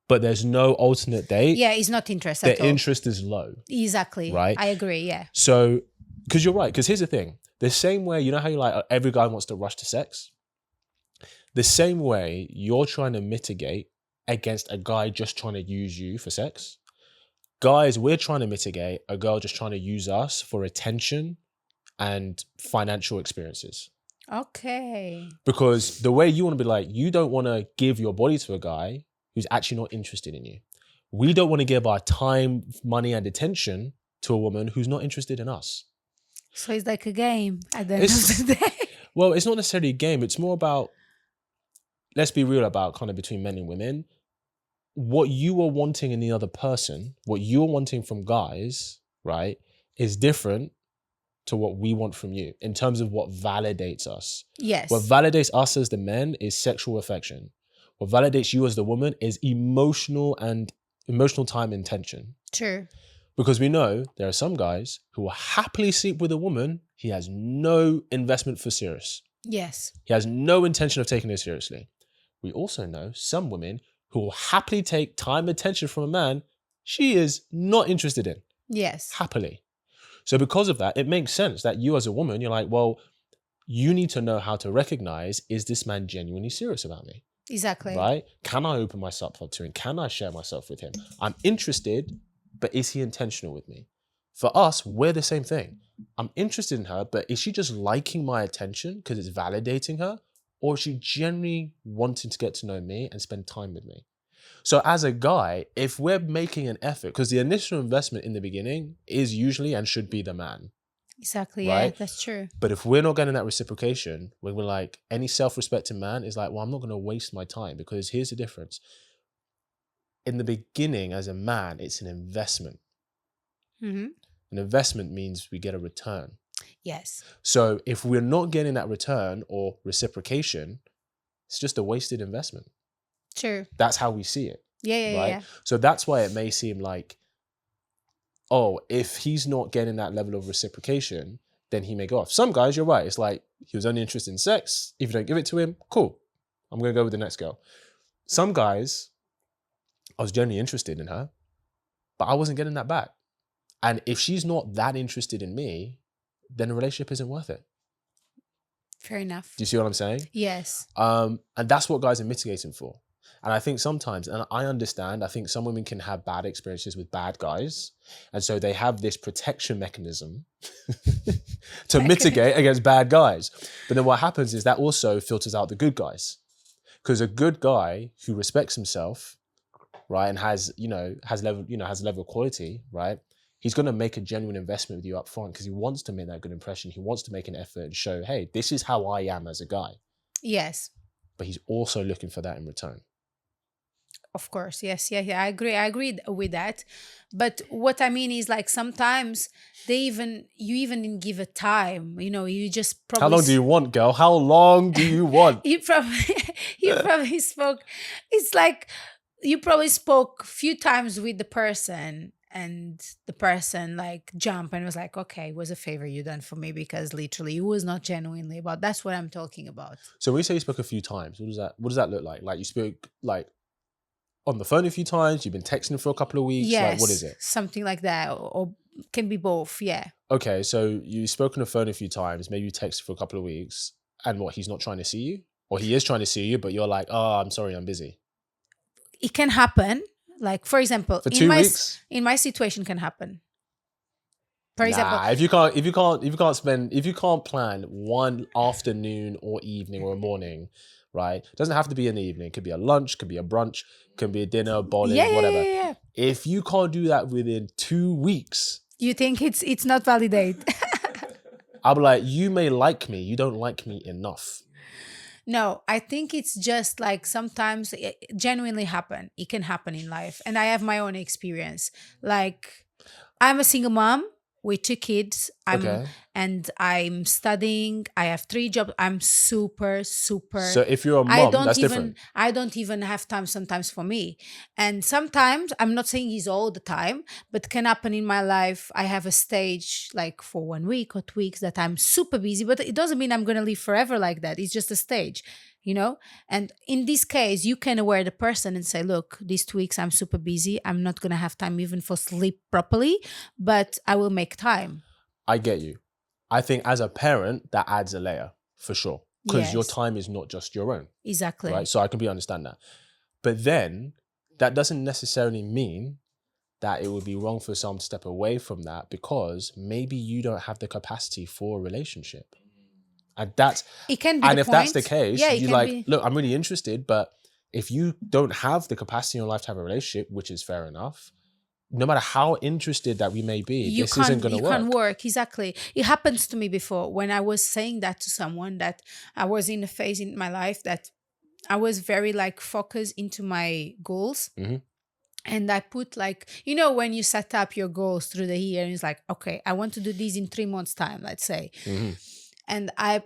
S2: but there's no alternate date.
S1: Yeah, he's not interested at all.
S2: The interest is low.
S1: Exactly.
S2: Right?
S1: I agree, yeah.
S2: So, because you're right, because here's the thing. The same way, you know how you're like, every guy wants to rush to sex? The same way you're trying to mitigate against a guy just trying to use you for sex, Guys, we're trying to mitigate a girl just trying to use us for attention and financial experiences.
S1: Okay.
S2: Because the way you want to be like, you don't want to give your body to a guy who's actually not interested in you. We don't want to give our time, money, and attention to a woman who's not interested in us.
S1: So it's like a game at the end of the day.
S2: Well, it's not necessarily a game. It's more about, let's be real about kind of between men and women. What you are wanting in the other person, what you're wanting from guys, right, is different to what we want from you in terms of what validates us.
S1: Yes.
S2: What validates us as the men is sexual affection. What validates you as the woman is emotional time and tension.
S1: True.
S2: Because we know there are some guys who will happily sleep with a woman. He has no investment for serious.
S1: Yes.
S2: He has no intention of taking her seriously. We also know some women who will happily take time and attention from a man she is not interested in.
S1: Yes.
S2: Happily. So because of that, it makes sense that you as a woman, you're like, well, you need to know how to recognize, is this man genuinely serious about me?
S1: Exactly.
S2: Right? Can I open myself up to him? Can I share myself with him? I'm interested, but is he intentional with me? For us, we're the same thing. I'm interested in her, but is she just liking my attention because it's validating her? Or is she genuinely wanting to get to know me and spend time with me? So as a guy, if we're making an effort, because the initial investment in the beginning is usually and should be the man.
S1: Exactly.
S2: Right?
S1: Yeah, that's true.
S2: But if we're not getting that reciprocation, when we're like, any self-respecting man is like, well, I'm not going to waste my time, because here's the difference. In the beginning, as a man, it's an investment.
S1: Mm-hmm.
S2: An investment means we get a return.
S1: Yes.
S2: So if we're not getting that return or reciprocation, it's just a wasted investment.
S1: True.
S2: That's how we see it.
S1: Yeah.
S2: Right? So that's why it may seem like, oh, if he's not getting that level of reciprocation, then he may go off. Some guys, you're right. It's like, he was only interested in sex. If you don't give it to him, cool. I'm going to go with the next girl. Some guys, I was genuinely interested in her, but I wasn't getting that back. And if she's not that interested in me, then the relationship isn't worth it.
S1: Fair enough.
S2: Do you see what I'm saying?
S1: Yes.
S2: And that's what guys are mitigating for. And I think sometimes, and I understand, I think some women can have bad experiences with bad guys. And so they have this protection mechanism to mitigate against bad guys. But then what happens is that also filters out the good guys. Because a good guy who respects himself, right, and has level of quality, right, he's going to make a genuine investment with you up front because he wants to make that good impression. He wants to make an effort and show, hey, this is how I am as a guy.
S1: Yes.
S2: But he's also looking for that in return.
S1: Of course. Yes. Yeah. I agree with that. But what I mean is, like, sometimes you even didn't give a time, you just probably.
S2: How long do you want, girl? How long do you want?
S1: you probably spoke. It's like you probably spoke a few times with the person, and the person like jumped and was like, okay, it was a favor you done for me, because literally it was not genuinely about. That's what I'm talking about.
S2: So when you say you spoke a few times, what does that look like? Like, you spoke like on the phone a few times, you've been texting for a couple of weeks?
S1: Yes,
S2: like, what is it?
S1: Something like that, or can be both. Yeah.
S2: Okay, so you've spoken on the phone a few times, maybe you texted for a couple of weeks, and what, he's not trying to see you? Or he is trying to see you, but you're like, oh, I'm sorry, I'm busy.
S1: It can happen. Like, for example,
S2: For 2 weeks?
S1: In my situation can happen. For example,
S2: if you can't plan one afternoon or evening or a morning, right? It doesn't have to be in the evening. It could be a lunch, could be a brunch, could be a dinner, bowling, whatever.
S1: Yeah.
S2: If you can't do that within 2 weeks,
S1: you think it's not validate.
S2: I'll be like, you may like me, you don't like me enough.
S1: No, I think it's just like sometimes it genuinely happen. It can happen in life. And I have my own experience. Like, I'm a single mom with 2 kids. And I'm studying. I have 3 jobs. I'm super.
S2: So if you're a mom, that's different.
S1: I don't even have time sometimes for me. And sometimes, I'm not saying it's all the time, but can happen in my life. I have a stage like for 1 week or 2 weeks that I'm super busy, but it doesn't mean I'm going to live forever like that. It's just a stage, And in this case, you can aware the person and say, look, these 2 weeks I'm super busy. I'm not going to have time even for sleep properly, but I will make time.
S2: I get you. I think as a parent, that adds a layer for sure. Because your time is not just your own.
S1: Exactly.
S2: Right. So I completely understand that. But then that doesn't necessarily mean that it would be wrong for some to step away from that because maybe you don't have the capacity for a relationship. And that's,
S1: It can be
S2: and
S1: the
S2: if that's the
S1: point.
S2: case,
S1: Yeah, it
S2: you
S1: can
S2: like,
S1: be.
S2: look, I'm really interested, but if you don't have the capacity in your life to have a relationship, which is fair enough, no matter how interested that we may be, this isn't going to work.
S1: You can't work. Exactly. It happens to me before when I was saying that to someone, that I was in a phase in my life that I was very like focused into my goals.
S2: Mhm.
S1: And I put like, you know, when you set up your goals through the year and it's like, okay, I want to do this in 3 months time, let's say.
S2: Mhm.
S1: And I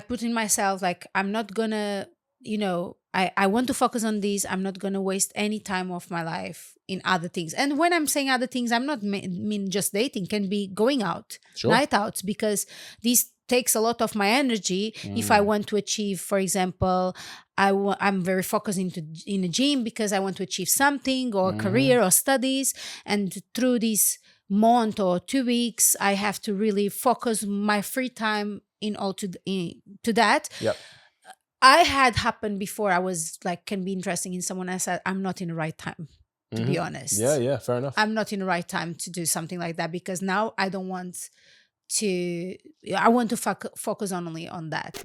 S1: put in myself like, I'm not gonna, you know, I want to focus on this. I'm not gonna waste any time of my life in other things. And when I'm saying other things, I'm not mean just dating. Can be going out,
S2: Sure.
S1: night outs, because this takes a lot of my energy. If I want to achieve, for example, I'm very focused in a gym because I want to achieve something or career or studies, and through this month or 2 weeks, I have to really focus my free time to that.
S2: Yep.
S1: I had happened before. I was like, can be interesting in someone. I said, I'm not in the right time, to be honest.
S2: Yeah, fair enough.
S1: I'm not in the right time to do something like that because now I don't want to. I want to focus only on that.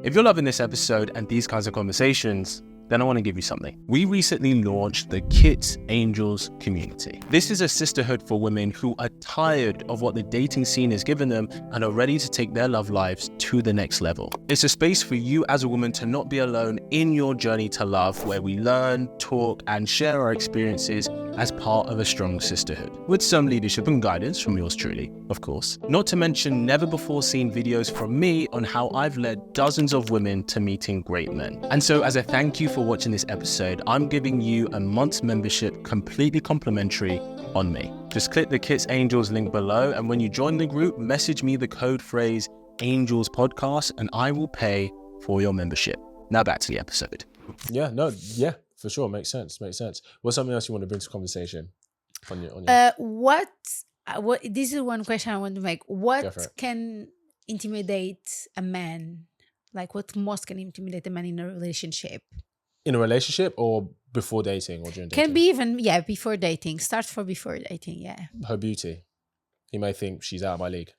S3: If you're loving this episode and these kinds of conversations, then I want to give you something. We recently launched the Kits Angels community. This is a sisterhood for women who are tired of what the dating scene has given them and are ready to take their love lives to the next level. It's a space for you as a woman to not be alone in your journey to love, where we learn, talk, and share our experiences as part of a strong sisterhood, with some leadership and guidance from yours truly, of course. Not to mention never before seen videos from me on how I've led dozens of women to meeting great men. And so as a thank you for watching this episode, I'm giving you a month's membership completely complimentary on me. Just click the Kits Angels link below, and when you join the group, message me the code phrase Angels Podcast and I will pay for your membership. Now back to the episode.
S2: Yeah, for sure. Makes sense. What's something else you want to bring to conversation on your
S1: What this is one question I want to make.
S2: Go for
S1: What
S2: it.
S1: can intimidate a man? Like, what most can intimidate a man in a relationship?
S2: in a relationship or before dating or during dating?
S1: Can be even, yeah, before dating. Start for before dating, yeah.
S2: Her beauty. He may think she's out of my league.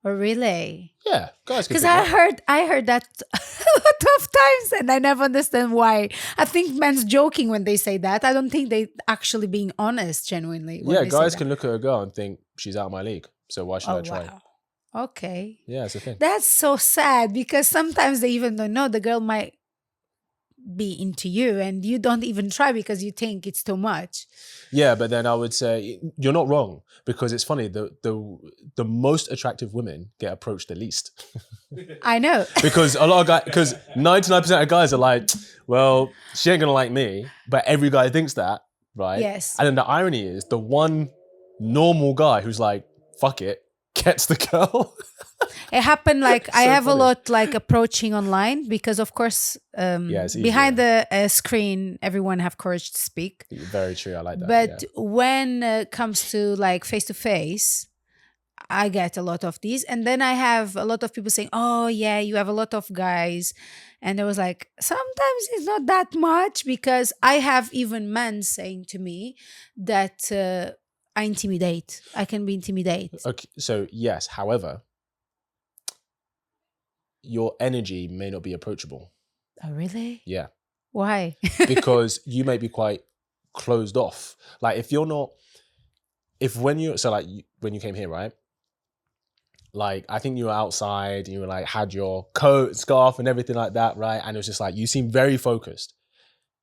S1: Oh, really?
S2: Yeah, guys.
S1: Because I heard that a lot of times, and I never understand why. I think men's joking when they say that. I don't think they actually being honest, genuinely. When
S2: Yeah,
S1: they say
S2: guys
S1: that.
S2: can look at a girl and think she's out of my league. So why should I try?
S1: Wow. Okay.
S2: Yeah, it's a thing.
S1: That's so sad because sometimes they even don't know the girl might be into you and you don't even try because you think it's too much.
S2: Yeah, but then I would say you're not wrong, because it's funny, the most attractive women get approached the least.
S1: I know.
S2: Because a lot of guys, because 99% of guys are like, well, she ain't gonna like me, but every guy thinks that, right?
S1: Yes.
S2: And then the irony is the one normal guy who's like, fuck it, gets the girl.
S1: It happened like I
S2: So
S1: have
S2: funny.
S1: a lot like approaching online because of course
S2: it's
S1: behind the screen everyone have courage to speak.
S2: Very true. I like that.
S1: But when it comes to like face to face, I get a lot of these. And then I have a lot of people saying, oh yeah, you have a lot of guys. And I was like, sometimes it's not that much, because I have even men saying to me that I intimidate. I can be intimidated.
S2: Okay, so yes, however, your energy may not be approachable.
S1: Oh, really?
S2: Yeah.
S1: Why?
S2: Because you may be quite closed off. Like when you came here, right? Like, I think you were outside and you were like, had your coat, scarf and everything like that, right? And it was just like, you seem very focused.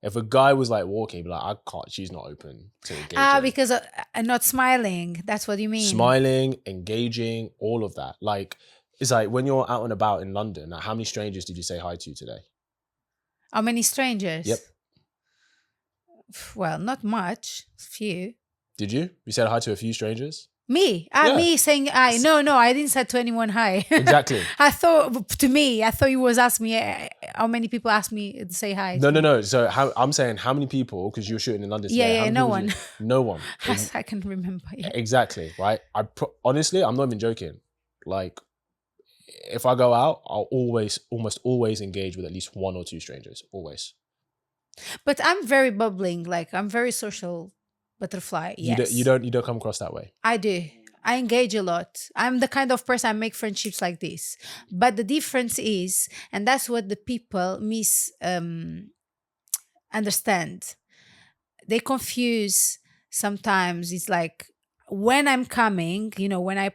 S2: If a guy was like walking, he'd be like, I can't, she's not open to engaging.
S1: Because I'm not smiling. That's what you mean.
S2: Smiling, engaging, all of that. Like, it's like when you're out and about in London, like, how many strangers did you say hi to today?
S1: How many strangers?
S2: Yep.
S1: Well, not much. Few.
S2: Did you? You said hi to a few strangers?
S1: Me?
S2: Yeah.
S1: Me saying hi. No, I didn't say to anyone hi.
S2: Exactly.
S1: I thought you was asking me how many people asked me to say hi.
S2: No. So I'm saying how many people, because you were shooting in London today.
S1: Yeah, no one.
S2: No one.
S1: As I can remember. Yeah.
S2: Exactly, right? Honestly, I'm not even joking. Like, if I go out, I'll almost always engage with at least one or two strangers. Always.
S1: But I'm very bubbling. Like, I'm very social Butterfly,
S2: You don't,
S1: yes.
S2: you don't come across that way.
S1: I do. I engage a lot. I'm the kind of person I make friendships like this. But the difference is, and that's what the people understand. They confuse sometimes. It's like when I'm coming, when I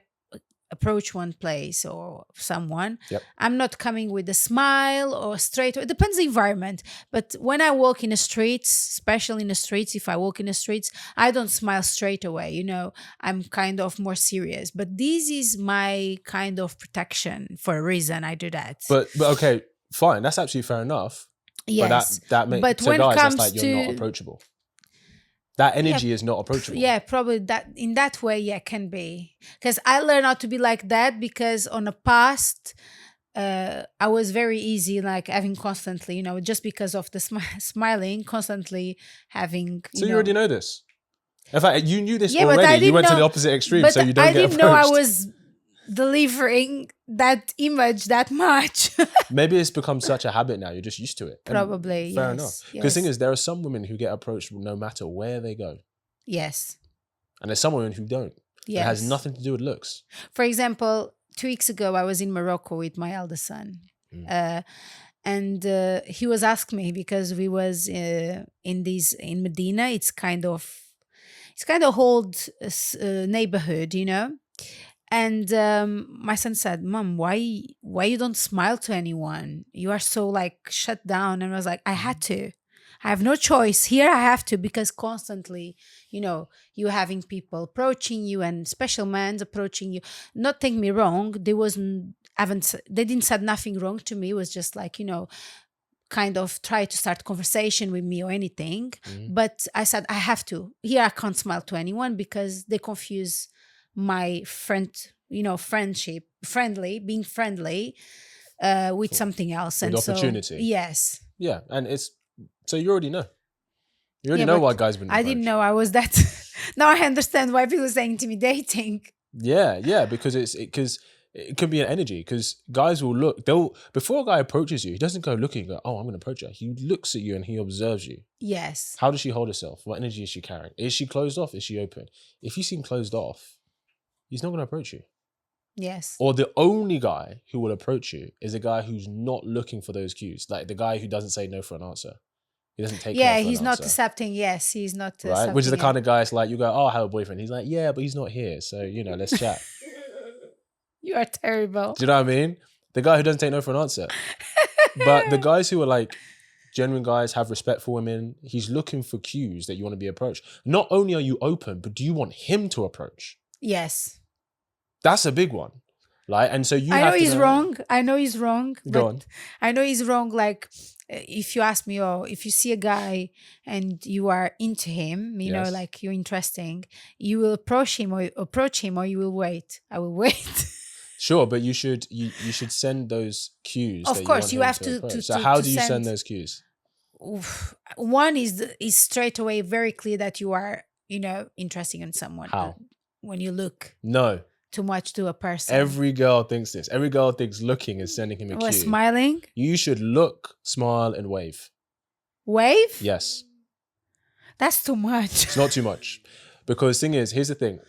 S1: approach one place or someone,
S2: Yep.
S1: I'm not coming with a smile or straight. It depends the environment. But when I walk in the streets, especially in the streets, if I walk in the streets, I don't smile straight away. I'm kind of more serious. But this is my kind of protection for a reason. I do that.
S2: But okay, fine. That's absolutely fair enough.
S1: Yes.
S2: But that makes
S1: But
S2: to
S1: when it
S2: guys, that's
S1: comes
S2: like you're not
S1: to
S2: approachable. That energy is not approachable.
S1: yeah, probably that in that way, yeah, can be. Because I learned how to be like that because on the past, I was very easy, like having constantly, just because of the smiling, constantly having.
S2: So you already know this. In fact, you knew this
S1: Yeah, but I
S2: already. You
S1: didn't
S2: went to
S1: know-
S2: the opposite extreme,
S1: But
S2: so you don't
S1: I
S2: get
S1: didn't know I
S2: approached.
S1: was delivering that image that much.
S2: Maybe it's become such a habit now. You're just used to it. And
S1: Probably,
S2: fair
S1: yes,
S2: enough. Because
S1: yes.
S2: the thing is, there are some women who get approached no matter where they go,
S1: Yes.
S2: and there's some women who don't.
S1: Yes.
S2: It has nothing to do with looks.
S1: For example, 2 weeks ago, I was in Morocco with my eldest son. And he was asking me because we was in Medina. It's kind of old neighborhood, And my son said, "Mom, why you don't smile to anyone? You are so like shut down." And I was like, "I had to. I have no choice. Here I have to because constantly, you having people approaching you and special men approaching you. Not take me wrong. They didn't said nothing wrong to me. It was just like, kind of try to start conversation with me or anything. But I said, I have to. Here I can't smile to anyone because they confuse my being friendly with something else.
S2: With
S1: And
S2: opportunity.
S1: So, yes.
S2: Yeah, and so you already know. You already know why guys wouldn't
S1: I didn't
S2: approach.
S1: know I was that. Now I understand why people say intimidating.
S2: Yeah, because it could be an energy. Because guys will look. Before a guy approaches you, he doesn't go looking. And go, oh, I'm going to approach her. He looks at you and he observes you.
S1: Yes.
S2: How does she hold herself? What energy is she carrying? Is she closed off? Is she open? If you seem closed off, he's not going to approach you.
S1: Yes.
S2: Or the only guy who will approach you is a guy who's not looking for those cues, like the guy who doesn't say no for an answer. He doesn't take no for
S1: he's
S2: an
S1: not
S2: answer.
S1: accepting. Yes, he's not
S2: Right, which is the kind of guy it's like you go, oh, I have a boyfriend. He's like, yeah, but he's not here, so let's chat.
S1: You are terrible.
S2: Do you know what I mean? The guy who doesn't take no for an answer. But the guys who are like genuine guys, have respect for women, he's looking for cues that you want to be approached. Not only are you open, but do you want him to approach?
S1: Yes.
S2: That's a big one. Like, and so you
S1: I
S2: have
S1: know
S2: to
S1: he's wrong. I know he's wrong.
S2: Go
S1: but
S2: on.
S1: I know he's wrong. Like, if you ask me, or if you see a guy and you are into him,
S2: Yes.
S1: like you're interesting, you will approach him, or you will wait. I will wait.
S2: Sure, but you should send those cues.
S1: Of
S2: that
S1: course,
S2: you
S1: you
S2: want
S1: have
S2: him
S1: to-
S2: approach.
S1: to-
S2: So
S1: to-
S2: how
S1: to
S2: do you
S1: send-
S2: send those cues?
S1: One is straight away very clear that you are, interested in someone.
S2: How?
S1: When you look
S2: No.
S1: too much to a person.
S2: Every girl thinks this. Every girl thinks looking is sending him a
S1: Or
S2: cue.
S1: smiling.
S2: You should look, smile, and wave.
S1: Wave?
S2: Yes.
S1: That's too much.
S2: It's not too much. Because thing is, here's the thing.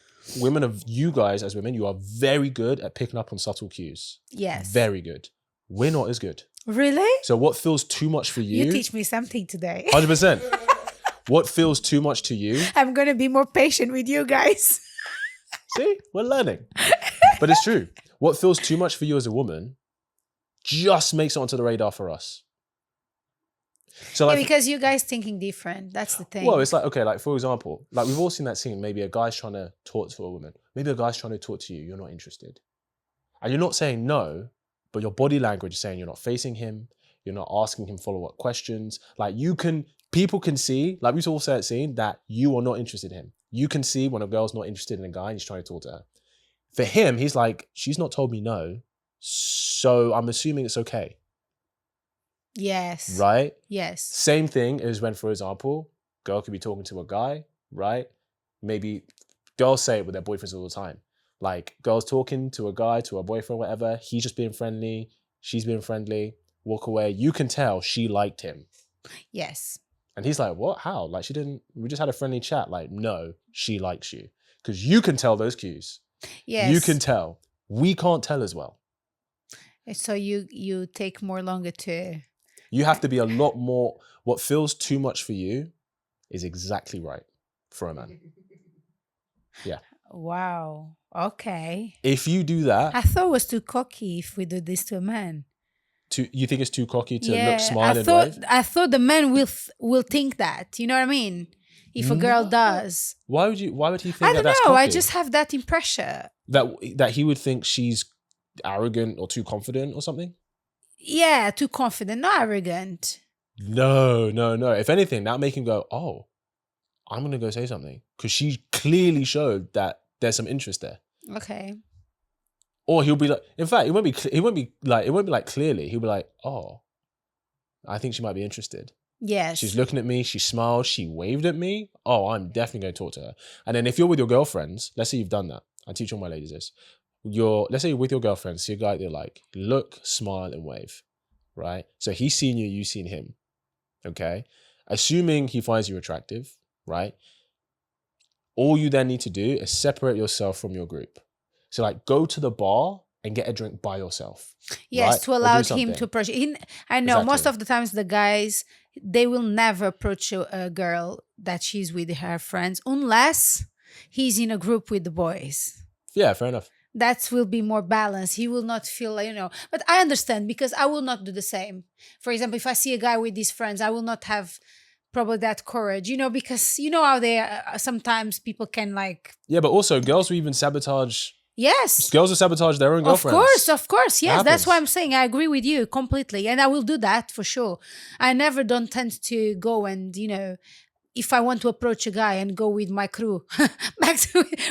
S2: You guys as women, you are very good at picking up on subtle cues.
S1: Yes.
S2: Very good. We're not as good.
S1: Really?
S2: So what feels too much for you?
S1: You teach me something today.
S2: 100%. What feels too much to you?
S1: I'm going to be more patient with you guys.
S2: See, we're learning. But it's true. What feels too much for you as a woman just makes it onto the radar for us. So like,
S1: because you guys thinking different. That's the thing.
S2: well, it's like, okay, like for example, like we've all seen that scene. Maybe a guy's trying to talk to a woman. Maybe a guy's trying to talk to you. You're not interested. And you're not saying no, but your body language is saying you're not facing him. You're not asking him follow-up questions. Like people can see, like we've all said, scene that you are not interested in him. You can see when a girl's not interested in a guy and he's trying to talk to her. For him, he's like, she's not told me no, so I'm assuming it's okay.
S1: Yes.
S2: Right?
S1: Yes.
S2: Same thing as when, for example, girl could be talking to a guy, right? Maybe girls say it with their boyfriends all the time. Like girls talking to a guy, to a boyfriend, whatever, he's just being friendly, she's being friendly, walk away. You can tell she liked him.
S1: Yes.
S2: And he's like, what? How? Like, we just had a friendly chat. Like, no, she likes you. Because you can tell those cues.
S1: Yes.
S2: You can tell. We can't tell as well.
S1: So you take more longer to.
S2: You have to be a lot more. What feels too much for you is exactly right for a man. Yeah.
S1: Wow. Okay.
S2: If you do that,
S1: I thought it was too cocky if we do this to a man.
S2: you think it's too cocky to
S1: Yeah,
S2: look, smile, and wave?
S1: I thought the man will think that. You know what I mean? If a girl
S2: No.
S1: does.
S2: Why would he think
S1: I
S2: that
S1: don't
S2: that's
S1: know.
S2: cocky?
S1: I just have that impression.
S2: That he would think she's arrogant or too confident or something?
S1: Yeah, too confident, not arrogant.
S2: No. If anything, that make him go, oh, I'm gonna go say something. Because she clearly showed that there's some interest there.
S1: Okay.
S2: Or he'll be like, in fact, it won't be like clearly. He'll be like, oh, I think she might be interested.
S1: Yes.
S2: She's looking at me, she smiled, she waved at me. Oh, I'm definitely going to talk to her. And then if you're with your girlfriends, let's say you've done that. I teach all my ladies this. Let's say you're with your girlfriends, see a guy they're like, look, smile, and wave. Right? So he's seen you, you've seen him. Okay? Assuming he finds you attractive, right? All you then need to do is separate yourself from your group. So like go to the bar and get a drink by yourself.
S1: Yes,
S2: right?
S1: to
S2: Or do
S1: allow him
S2: something.
S1: to approach. I know most
S2: Exactly.
S1: of the times the guys, they will never approach a girl that she's with her friends unless he's in a group with the boys.
S2: Yeah, fair enough.
S1: That will be more balanced. He will not feel like, but I understand because I will not do the same. For example, if I see a guy with his friends, I will not have probably that courage, because you know how they sometimes people can like.
S2: Yeah, but also girls will even sabotage.
S1: Yes.
S2: Girls will sabotage their own girlfriends.
S1: Of course. Yes, that's why
S2: happens.
S1: I'm saying I agree with you completely. And I will do that for sure. I never don't tend to go and, if I want to approach a guy and go with my crew back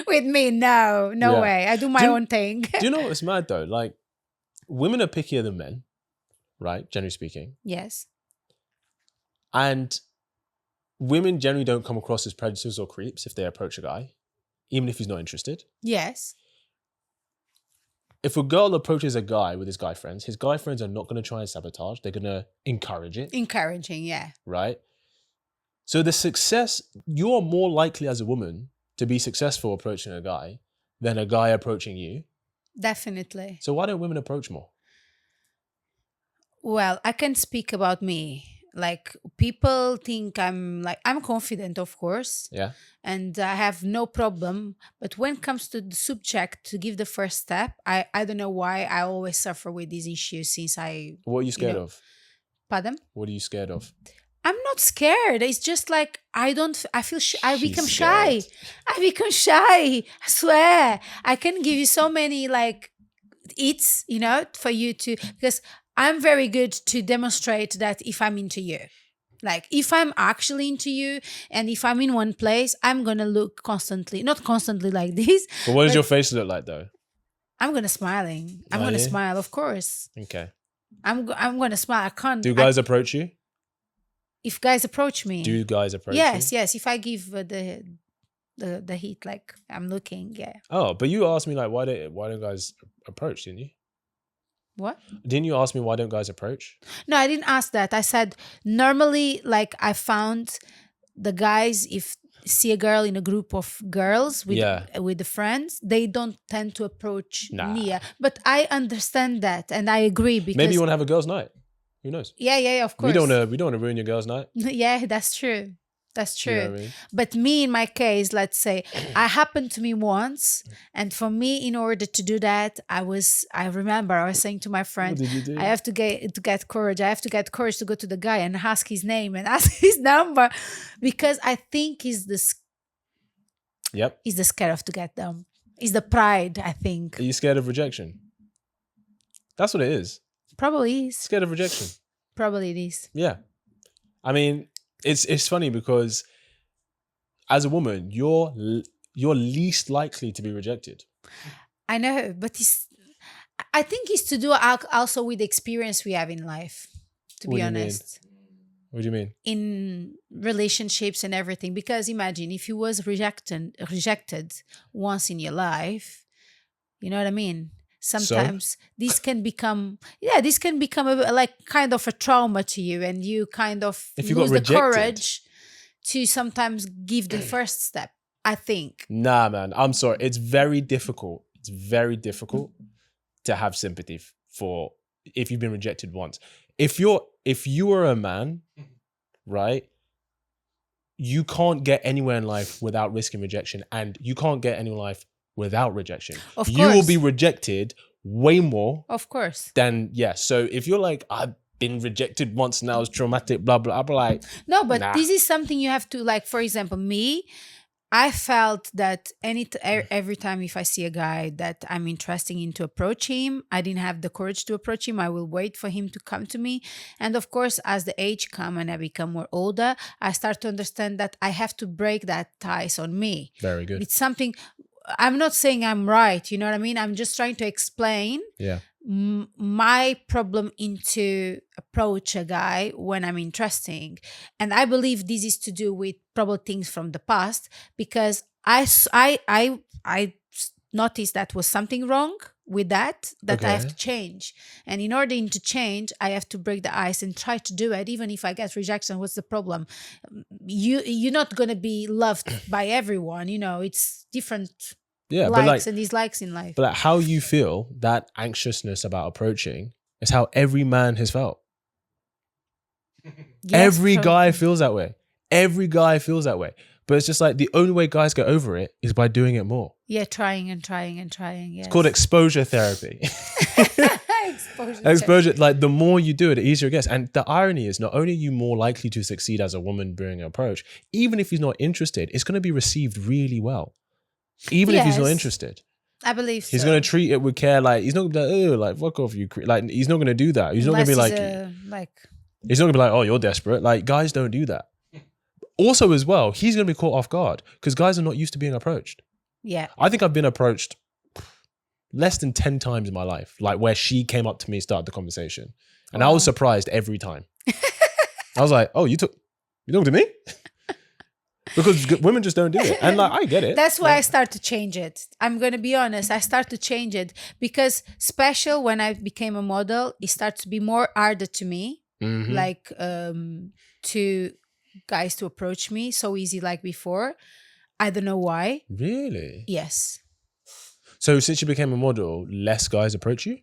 S1: with me, no
S2: Yeah.
S1: way. I do my own thing.
S2: Do you know what's mad though? Like, women are pickier than men, right? Generally speaking.
S1: Yes.
S2: And women generally don't come across as predators or creeps if they approach a guy, even if he's not interested.
S1: Yes.
S2: If a girl approaches a guy with his guy friends are not going to try and sabotage. They're going to encourage it.
S1: Encouraging, yeah.
S2: Right? So you're more likely as a woman to be successful approaching a guy than a guy approaching you.
S1: Definitely.
S2: So why don't women approach more?
S1: Well, I can speak about me. Like people think I'm confident, of course.
S2: Yeah.
S1: And I have no problem. But when it comes to the subject to give the first step, I don't know why I always suffer with these issues since I.
S2: What are you scared of?
S1: Pardon?
S2: What are you scared of?
S1: I'm not scared. It's just like I feel I
S2: She's
S1: become shy.
S2: scared.
S1: I become shy. I swear. I can give you so many like it's, for you to, because I'm very good to demonstrate that if I'm into you. Like if I'm actually into you and if I'm in one place, I'm going to look constantly, not constantly like this.
S2: But what does your face look like though?
S1: I'm going to smiling. I'm
S2: Are
S1: going to
S2: you?
S1: smile, of course.
S2: Okay.
S1: I'm going to smile. I can't.
S2: Do guys approach you?
S1: If guys approach me.
S2: Do guys approach you?
S1: Yes. If I give the heat, like I'm looking, yeah.
S2: Oh, but you asked me like why don't guys approach, didn't you?
S1: What?
S2: Didn't you ask me why don't guys approach?
S1: No, I didn't ask that. I said normally, like I found the guys, if see a girl in a group of girls with the friends, they don't tend to approach Nia. But I understand that and I agree because
S2: maybe you want to have a girls' night. Who knows?
S1: Yeah, of course.
S2: We don't want to ruin your girls' night.
S1: Yeah, that's true. That's true.
S2: You know what I mean?
S1: But me, in my case, let's say, I happened to me once. And for me, in order to do that, I remember I was saying to my friend,
S2: What did you do?
S1: I have to get courage. I have to get courage to go to the guy and ask his name and ask his number. Because I think he's the scared to get them. It's the pride, I think.
S2: Are you scared of rejection? That's what it is.
S1: Probably is.
S2: Scared of rejection.
S1: Probably it is.
S2: Yeah. I mean, it's funny because as a woman, you're least likely to be rejected.
S1: I know, but I think it's to do also with the experience we have in life, to be honest.
S2: What do you mean?
S1: In relationships and everything. Because imagine if you was rejected once in your life, you know what I mean? sometimes this can become like kind of a trauma to you, and you kind of
S2: If you got
S1: lose the
S2: rejected.
S1: courage to sometimes give the first step, I think.
S2: Nah, man, I'm sorry. It's very difficult. It's very difficult to have sympathy for if you've been rejected once. If you are a man, right, you can't get anywhere in life without risking rejection, and you can't get anywhere in life without rejection.
S1: Of
S2: You will
S1: course.
S2: be rejected way more
S1: Of course.
S2: than, yeah. So if you're like, I've been rejected once and that was traumatic, blah, blah, I'll be like,
S1: No, but
S2: nah.
S1: this is something you have to, like, for example, me, I felt that every time if I see a guy that I'm interested in to approach him, I didn't have the courage to approach him. I will wait for him to come to me. And of course, as the age come and I become more older, I start to understand that I have to break that ties on me.
S2: Very good.
S1: It's something, I'm not saying I'm right, you know what I mean? I'm just trying to explain
S2: Yeah.
S1: my problem into approach a guy when I'm interesting. And I believe this is to do with probably things from the past, because I noticed that was something wrong with that I have
S2: Okay.
S1: to change. And in order to change, I have to break the ice and try to do it. Even if I get rejection, what's the problem? You're not going to be loved by everyone. You know, it's different
S2: Yeah. But like,
S1: likes and dislikes in life.
S2: but like how you feel, that anxiousness about approaching is how every man has felt.
S1: Yes,
S2: Every
S1: pro-
S2: guy feels that way. Every guy feels that way. But it's just like the only way guys get over it is by doing it more.
S1: Yeah, trying and trying and trying. Yes.
S2: It's called exposure therapy.
S1: Exposure.
S2: Exposure, like the more you do it, the easier it gets. And the irony is, not only are you more likely to succeed as a woman during an approach, even if he's not interested, it's going to be received really well. Even if he's not
S1: Yes.
S2: interested.
S1: I believe so.
S2: He's going to treat it with care. Like, he's not going to be like, oh, like, fuck off, you. Like, he's not going to do that. He's not going to be like, he's not going to be like, oh, you're desperate. Like, guys don't do that. Also, as well, he's going to be caught off guard because guys are not used to being approached.
S1: yeah.
S2: I think I've been approached less than 10 times in my life, like where she came up to me, started the conversation. And I was surprised every time. I was like, oh, you talking to me? Because women just don't do it. And like, I get it.
S1: That's why I start to change it. I'm going to be honest. I start to change it because special when I became a model, it starts to be more harder to me.
S2: Mhm.
S1: Like to guys to approach me so easy like before. I don't know why.
S2: Really?
S1: Yes.
S2: So since you became a model, less guys approach you?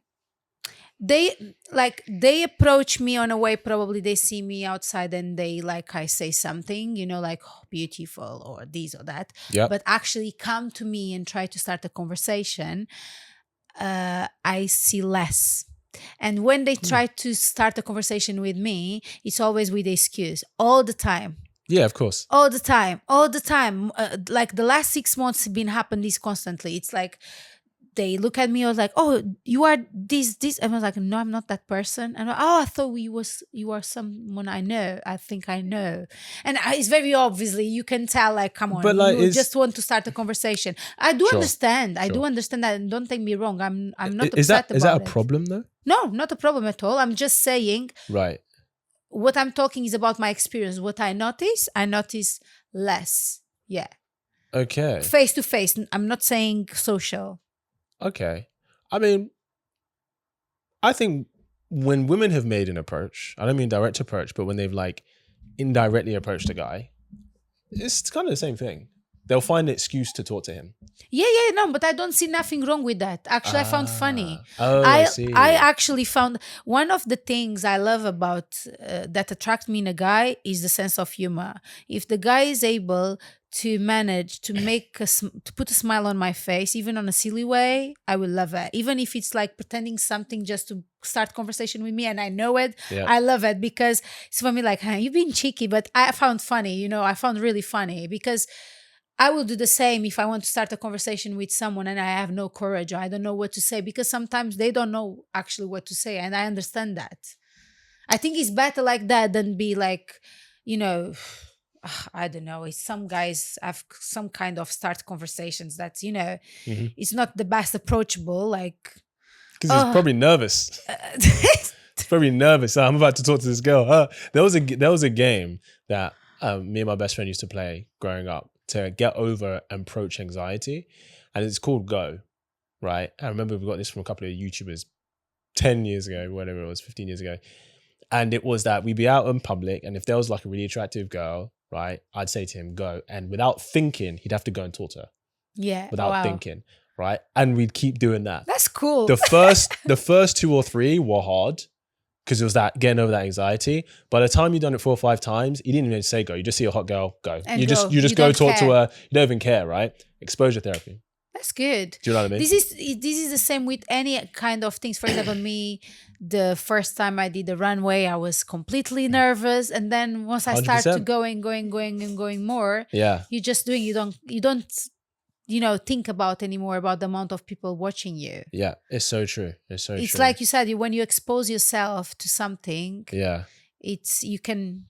S1: They approach me on a way, probably they see me outside and they like I say something, you know, like oh, beautiful or this or that.
S2: Yeah.
S1: But actually come to me and try to start a conversation, I see less. And when they try to start a conversation with me, it's always with excuse all the time.
S2: Yeah, of course.
S1: All the time. Like the last 6 months have been happening this constantly. It's like they look at me, I was like, oh, you are this. And I was like, no, I'm not that person. And I thought you are someone I know. I think I know. And it's very obviously, you can tell, like, come on,
S2: But, like,
S1: you just want to start a conversation. I do
S2: Sure.
S1: understand. I do
S2: Sure.
S1: understand that. And don't take me wrong. I'm not
S2: Is
S1: upset
S2: that is that
S1: about
S2: a
S1: it.
S2: problem though?
S1: No, not a problem at all. I'm just saying
S2: Right.
S1: what I'm talking is about my experience. What I notice less. Yeah.
S2: Okay.
S1: Face to face. I'm not saying social.
S2: Okay. I mean, I think when women have made an approach, I don't mean direct approach, but when they've like indirectly approached a guy, it's kind of the same thing. They'll find an excuse to talk to him.
S1: Yeah, no, but I don't see nothing wrong with that. Actually, I found funny.
S2: Oh, I see.
S1: I actually found one of the things I love about that attract me in a guy is the sense of humor. If the guy is able to manage to make to put a smile on my face, even on a silly way, I will love it. Even if it's like pretending something just to start conversation with me and I know it,
S2: Yeah.
S1: I love it because it's for me like, huh, you've been cheeky, but I found funny. You know, I found really funny because I will do the same if I want to start a conversation with someone and I have no courage or I don't know what to say, because sometimes they don't know actually what to say. And I understand that. I think it's better like that than be like, you know, I don't know. It's some guys have some kind of start conversations that, you know, it's not the best approachable. Like,
S2: Because he's probably nervous. He's probably nervous. I'm about to talk to this girl. There was a game that me and my best friend used to play growing up to get over approach anxiety, and it's called Go, right? I remember we got this from a couple of YouTubers 10 years ago, whatever it was, 15 years ago. And it was that we'd be out in public, and if there was like a really attractive girl, right, I'd say to him, go. And without thinking, he'd have to go and talk to her
S1: Yeah.
S2: without
S1: Wow.
S2: thinking, right? And we'd keep doing that.
S1: That's cool.
S2: The first 2 or 3 were hard because it was that getting over that anxiety. By the time you've done it 4 or 5 times, you didn't even say go. You just see a hot girl, go.
S1: And
S2: You just
S1: go. You
S2: go
S1: don't
S2: talk to
S1: care.
S2: her. You don't even care, right? Exposure therapy.
S1: That's good.
S2: Do you know what I mean?
S1: This is the same with any kind of things. For example, me, the first time I did the runway, I was completely nervous, and then once I start to
S2: 100%.
S1: going more,
S2: Yeah.
S1: you're just doing. You don't think about anymore about the amount of people watching you.
S2: Yeah. It's so true. It's so true.
S1: It's like you said, when you expose yourself to something,
S2: Yeah.
S1: you can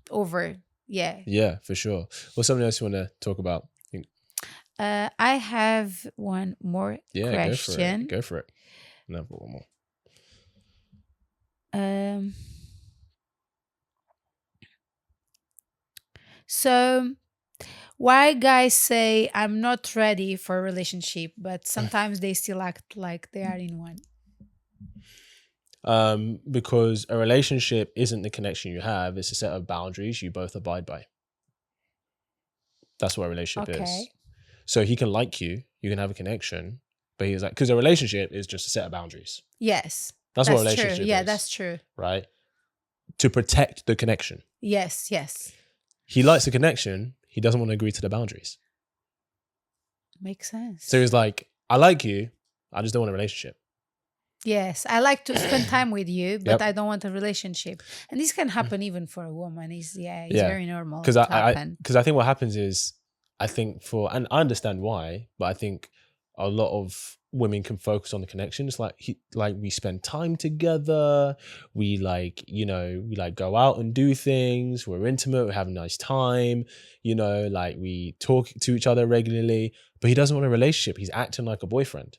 S2: Yeah, for sure. What's something else you want to talk about?
S1: I have one more question.
S2: Go for it. No, I've got one more.
S1: So why guys say I'm not ready for a relationship, but sometimes they still act like they are in one?
S2: Because a relationship isn't the connection you have, it's a set of boundaries you both abide by. That's what a relationship is. So he can like you can have a connection, but he's like, because a relationship is just a set of boundaries.
S1: Yes.
S2: That's what a relationship
S1: true. Yeah,
S2: is.
S1: that's true.
S2: Right? To protect the connection.
S1: Yes, yes.
S2: He likes the connection, he doesn't want to agree to the boundaries.
S1: Makes sense.
S2: So he's like, I like you, I just don't want a relationship.
S1: Yes, I like to spend time with you, but
S2: Yep.
S1: I don't want a relationship. And this can happen even for a woman. It's very normal to
S2: Because
S1: happen.
S2: I think what happens is, and I understand why, but I think a lot of women can focus on the connection. It's like we spend time together, we go out and do things, we're intimate, we have a nice time, like we talk to each other regularly, but he doesn't want a relationship. He's acting like a boyfriend.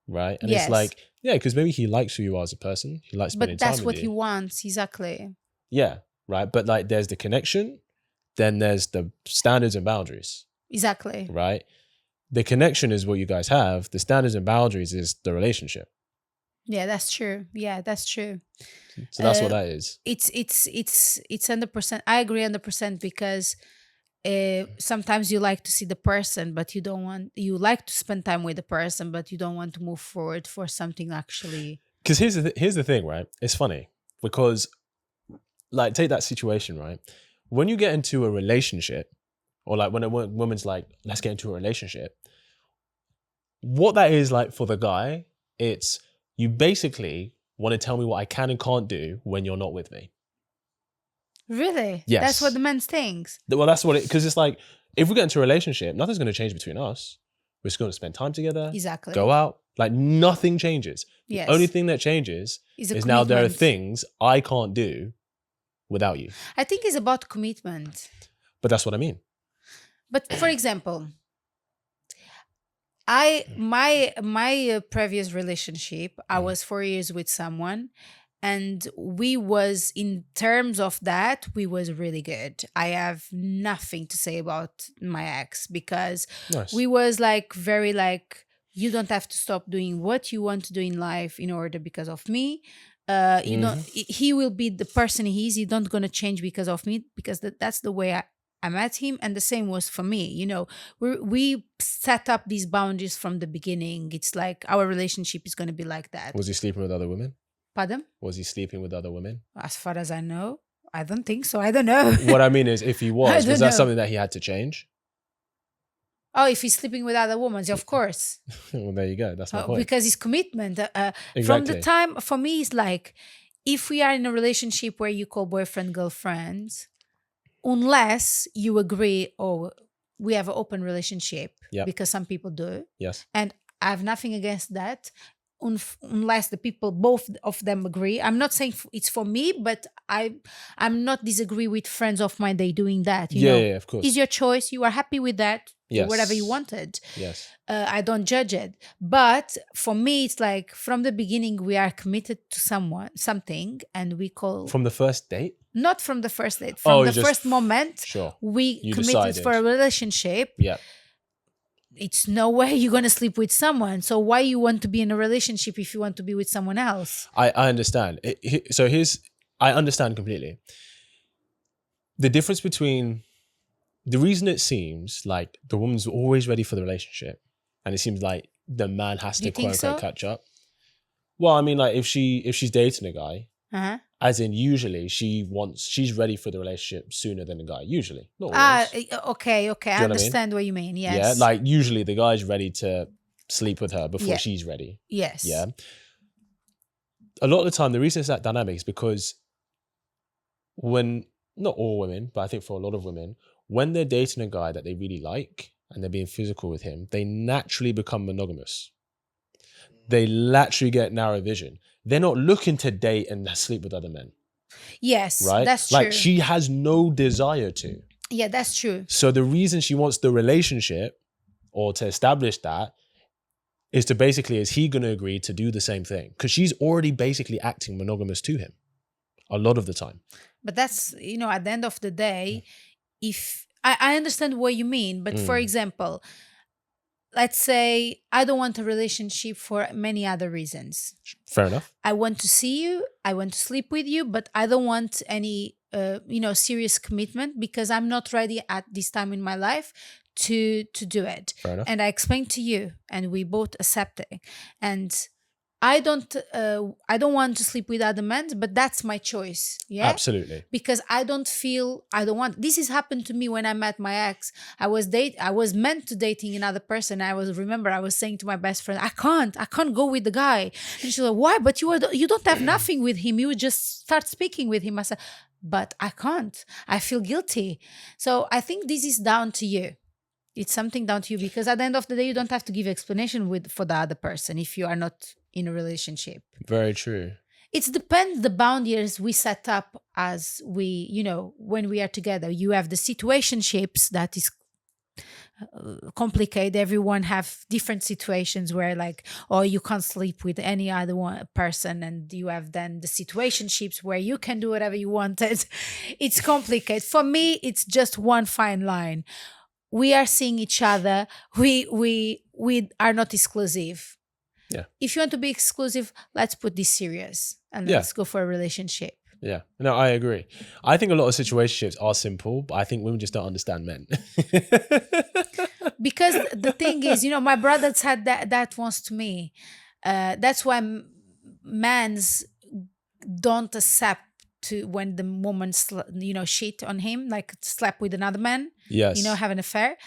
S2: Right? And
S1: Yes.
S2: it's like, yeah, because maybe he likes who you are as a person. He likes spending
S1: But
S2: time
S1: that's
S2: with
S1: what
S2: you.
S1: he wants, exactly.
S2: Yeah, right. But like there's the connection, then there's the standards and boundaries,
S1: Exactly.
S2: right? The connection is what you guys have. The standards and boundaries is the relationship.
S1: Yeah, that's true. Yeah, that's true.
S2: So that's what that is.
S1: It's 100%. I agree 100% because sometimes you like to see the person, but you like to spend time with the person, but you don't want to move forward for something actually.
S2: Because here's the thing, right? It's funny because, like, take that situation, right? When you get into a relationship, or like when a woman's like, let's get into a relationship, what that is like for the guy, it's you basically want to tell me what I can and can't do when you're not with me.
S1: Really?
S2: Yes.
S1: That's what the man thinks.
S2: Well, that's what because it's like, if we get into a relationship, nothing's going to change between us. We're just going to spend time together,
S1: Exactly.
S2: go out, like nothing changes.
S1: Yes.
S2: The only thing that changes
S1: Is a
S2: is now there are
S1: commitment.
S2: things I can't do without you.
S1: I think it's about commitment.
S2: But that's what I mean.
S1: But for example, my previous relationship, I was 4 years with someone, and we was, in terms of that, we was really good. I have nothing to say about my ex because
S2: Nice.
S1: we was like very like, you don't have to stop doing what you want to do in life in order because of me. You know, he will be the person he is. He's not gonna change because of me, because that's the way I met him, and the same was for me. You know, we set up these boundaries from the beginning. It's like our relationship is gonna be like that.
S2: Was he sleeping with other women?
S1: Pardon?
S2: Was he sleeping with other women?
S1: As far as I know, I don't think so. I don't know.
S2: What I mean is, if he
S1: I
S2: was
S1: don't
S2: that
S1: know.
S2: something that he had to change?
S1: Oh, if he's sleeping with other women, of course.
S2: Well, there you go. That's my point.
S1: Because it's commitment. From
S2: Exactly.
S1: the time, for me, it's like, if we are in a relationship where you call boyfriend, girlfriend, unless you agree, or we have an open relationship,
S2: Yep.
S1: because some people do,
S2: Yes.
S1: and I have nothing against that, unless the people, both of them, agree. I'm not saying it's for me, but I'm not disagree with friends of mine. They doing that. You know,
S2: Yeah, of course.
S1: it's your choice. You are happy with that. Do
S2: Yes.
S1: whatever you wanted.
S2: Yes.
S1: I don't judge it. But for me, it's like, from the beginning, we are committed to something, and we call,
S2: From the first date?
S1: not from the first date, from the
S2: just-
S1: first moment,
S2: Sure.
S1: we
S2: You
S1: committed
S2: decided.
S1: for a relationship.
S2: Yeah.
S1: it's no way you're going to sleep with someone. So why you want to be in a relationship if you want to be with someone else?
S2: I understand. I understand completely. The difference between the reason it seems like the woman's always ready for the relationship, and it seems like the man has
S1: Do
S2: to
S1: you
S2: quote
S1: think
S2: unquote
S1: so?
S2: catch up. Well, I mean, like if she's dating a guy,
S1: Uh-huh.
S2: as in usually she's ready for the relationship sooner than the guy. Usually, not
S1: Ah,
S2: always.
S1: okay.
S2: Do
S1: I
S2: you know what I mean?
S1: understand what you mean.
S2: Yeah,
S1: Yes.
S2: like usually the guy's ready to sleep with her before
S1: Yeah.
S2: she's ready.
S1: Yes.
S2: Yeah. A lot of the time, the reason it's that dynamic is because when, not all women, but I think for a lot of women, when they're dating a guy that they really like and they're being physical with him, they naturally become monogamous. They naturally get narrow vision. They're not looking to date and sleep with other men,
S1: Yes,
S2: right?
S1: that's
S2: Like
S1: true.
S2: she has no desire to.
S1: Yeah, that's true.
S2: So the reason she wants the relationship or to establish that is to basically, is he going to agree to do the same thing? Because she's already basically acting monogamous to him a lot of the time.
S1: But that's, at the end of the day, if I understand what you mean, but for example, let's say I don't want a relationship for many other reasons.
S2: Fair enough.
S1: I want to see you, I want to sleep with you, but I don't want any serious commitment because I'm not ready at this time in my life to do it.
S2: Fair enough.
S1: And I explained to you and we both accept it. And I don't want to sleep with other men, but that's my choice. Yeah.
S2: Absolutely.
S1: Because I don't want. This has happened to me when I met my ex. I was meant to dating another person. I was saying to my best friend, I can't go with the guy. And she's like, why? But you don't have nothing with him. You would just start speaking with him. I said, but I can't. I feel guilty. So I think this is down to you. It's something down to you because at the end of the day, you don't have to give explanation for the other person if you are not in a relationship.
S2: Very true.
S1: It depends the boundaries we set up as we, when we are together. You have the situationships that is complicated. Everyone have different situations where you can't sleep with any other person, and you have then the situationships where you can do whatever you wanted. It's complicated. For me, it's just one fine line. We are seeing each other. We are not exclusive.
S2: Yeah.
S1: If you want to be exclusive, let's put this serious and let's go for a relationship.
S2: Yeah. No, I agree. I think a lot of situationships are simple, but I think women just don't understand men.
S1: Because the thing is, my brother said that once to me. That's why men's don't accept to when the woman cheat on him, like slept with another man.
S2: Yes.
S1: Have an affair.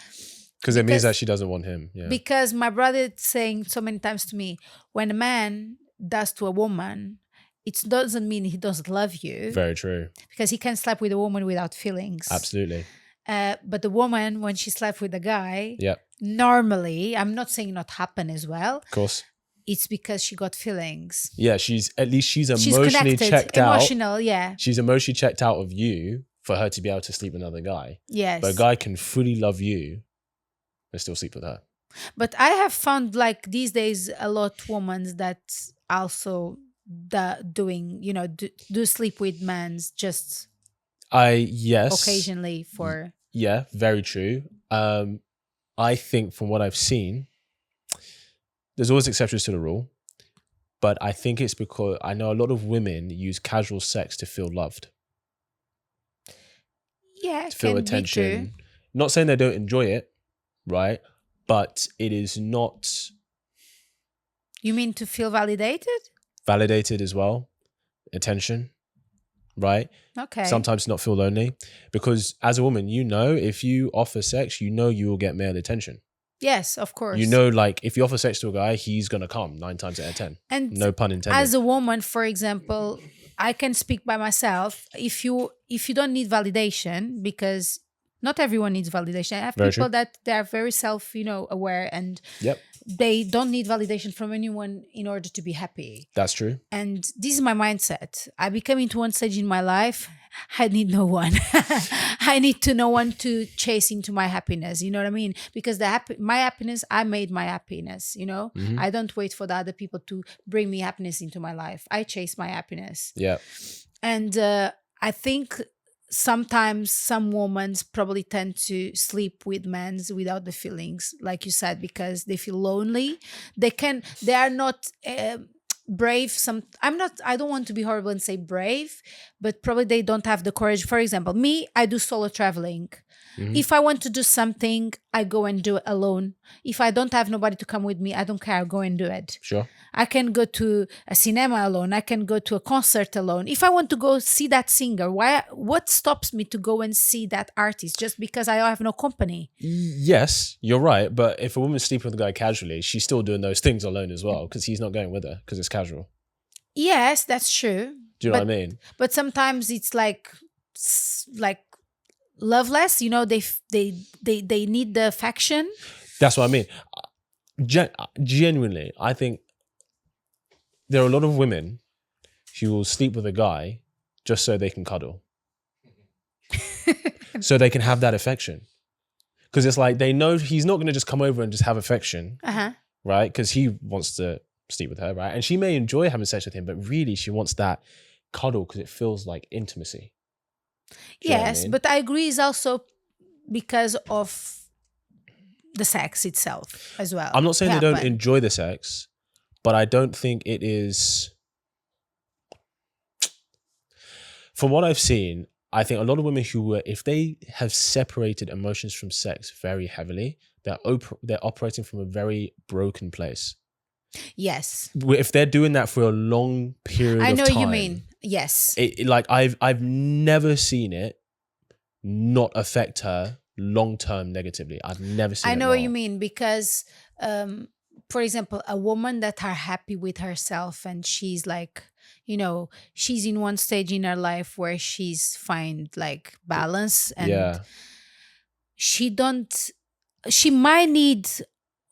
S2: Because it means that she doesn't want him. Yeah.
S1: Because my brother is saying so many times to me, when a man does to a woman, it doesn't mean he doesn't love you.
S2: Very true.
S1: Because he can sleep with a woman without feelings.
S2: Absolutely.
S1: But the woman, when she slept with a guy,
S2: yeah,
S1: normally, I'm not saying not happen as well.
S2: Of course.
S1: It's because she got feelings.
S2: Yeah, she's emotionally
S1: connected,
S2: checked out.
S1: Emotional, yeah.
S2: She's emotionally checked out of you for her to be able to sleep with another guy.
S1: Yes.
S2: But a guy can fully love you and still sleep with her.
S1: But I have found these days a lot of women that also doing, do sleep with men just
S2: yes.
S1: occasionally for.
S2: Yeah, very true. I think from what I've seen, there's always exceptions to the rule, but I think it's because I know a lot of women use casual sex to feel loved.
S1: Yeah,
S2: to feel attention. Not saying they don't enjoy it, right? But it is not.
S1: You mean to feel validated?
S2: Validated as well. Attention, right?
S1: Okay.
S2: Sometimes not feel lonely. Because as a woman, if you offer sex, you will get male attention.
S1: Yes, of course.
S2: If you offer sex to a guy, he's going to come 9 times out of 10.
S1: And
S2: no pun intended.
S1: As a woman, for example, I can speak by myself. If you don't need validation, because not everyone needs validation. I have
S2: Very
S1: people
S2: true.
S1: that they are very aware and
S2: Yep.
S1: they don't need validation from anyone in order to be happy.
S2: That's true.
S1: And this is my mindset. I became into one stage in my life, I need no one. I need no one to chase into my happiness. You know what I mean? Because my happiness, I made my happiness,
S2: Mm-hmm.
S1: I don't wait for the other people to bring me happiness into my life. I chase my happiness.
S2: Yeah.
S1: And I think sometimes some women probably tend to sleep with men without the feelings, like you said, because they feel lonely. They are not brave. I don't want to be horrible and say brave, but probably they don't have the courage. For example, me, I do solo traveling. If I want to do something, I go and do it alone. If I don't have nobody to come with me, I don't care, I'll go and do it.
S2: Sure.
S1: I can go to a cinema alone. I can go to a concert alone. If I want to go see that singer, what stops me to go and see that artist just because I have no company?
S2: Yes, you're right. But if a woman's sleeping with a guy casually, she's still doing those things alone as well because he's not going with her because it's casual.
S1: Yes, that's true.
S2: Do you know what I mean?
S1: But sometimes it's like loveless, they need the affection.
S2: That's what I mean. Genuinely, I think there are a lot of women who will sleep with a guy just so they can cuddle. So they can have that affection. Because it's like they know he's not going to just come over and just have affection, right? Because he wants to sleep with her, right? And she may enjoy having sex with him, but really she wants that cuddle because it feels like intimacy.
S1: Yes, but I agree is also because of the sex itself as well.
S2: I'm not saying they don't enjoy the sex, but I don't think it is. From what I've seen, I think a lot of women if they have separated emotions from sex very heavily, they're operating from a very broken place.
S1: Yes.
S2: If they're doing that for a long period of time. I know
S1: what you mean. Yes.
S2: I've never seen it not affect her long-term negatively. I've never seen it.
S1: I know what you mean because, for example, a woman that are happy with herself and she's like, she's in one stage in her life where she's find like balance and she might need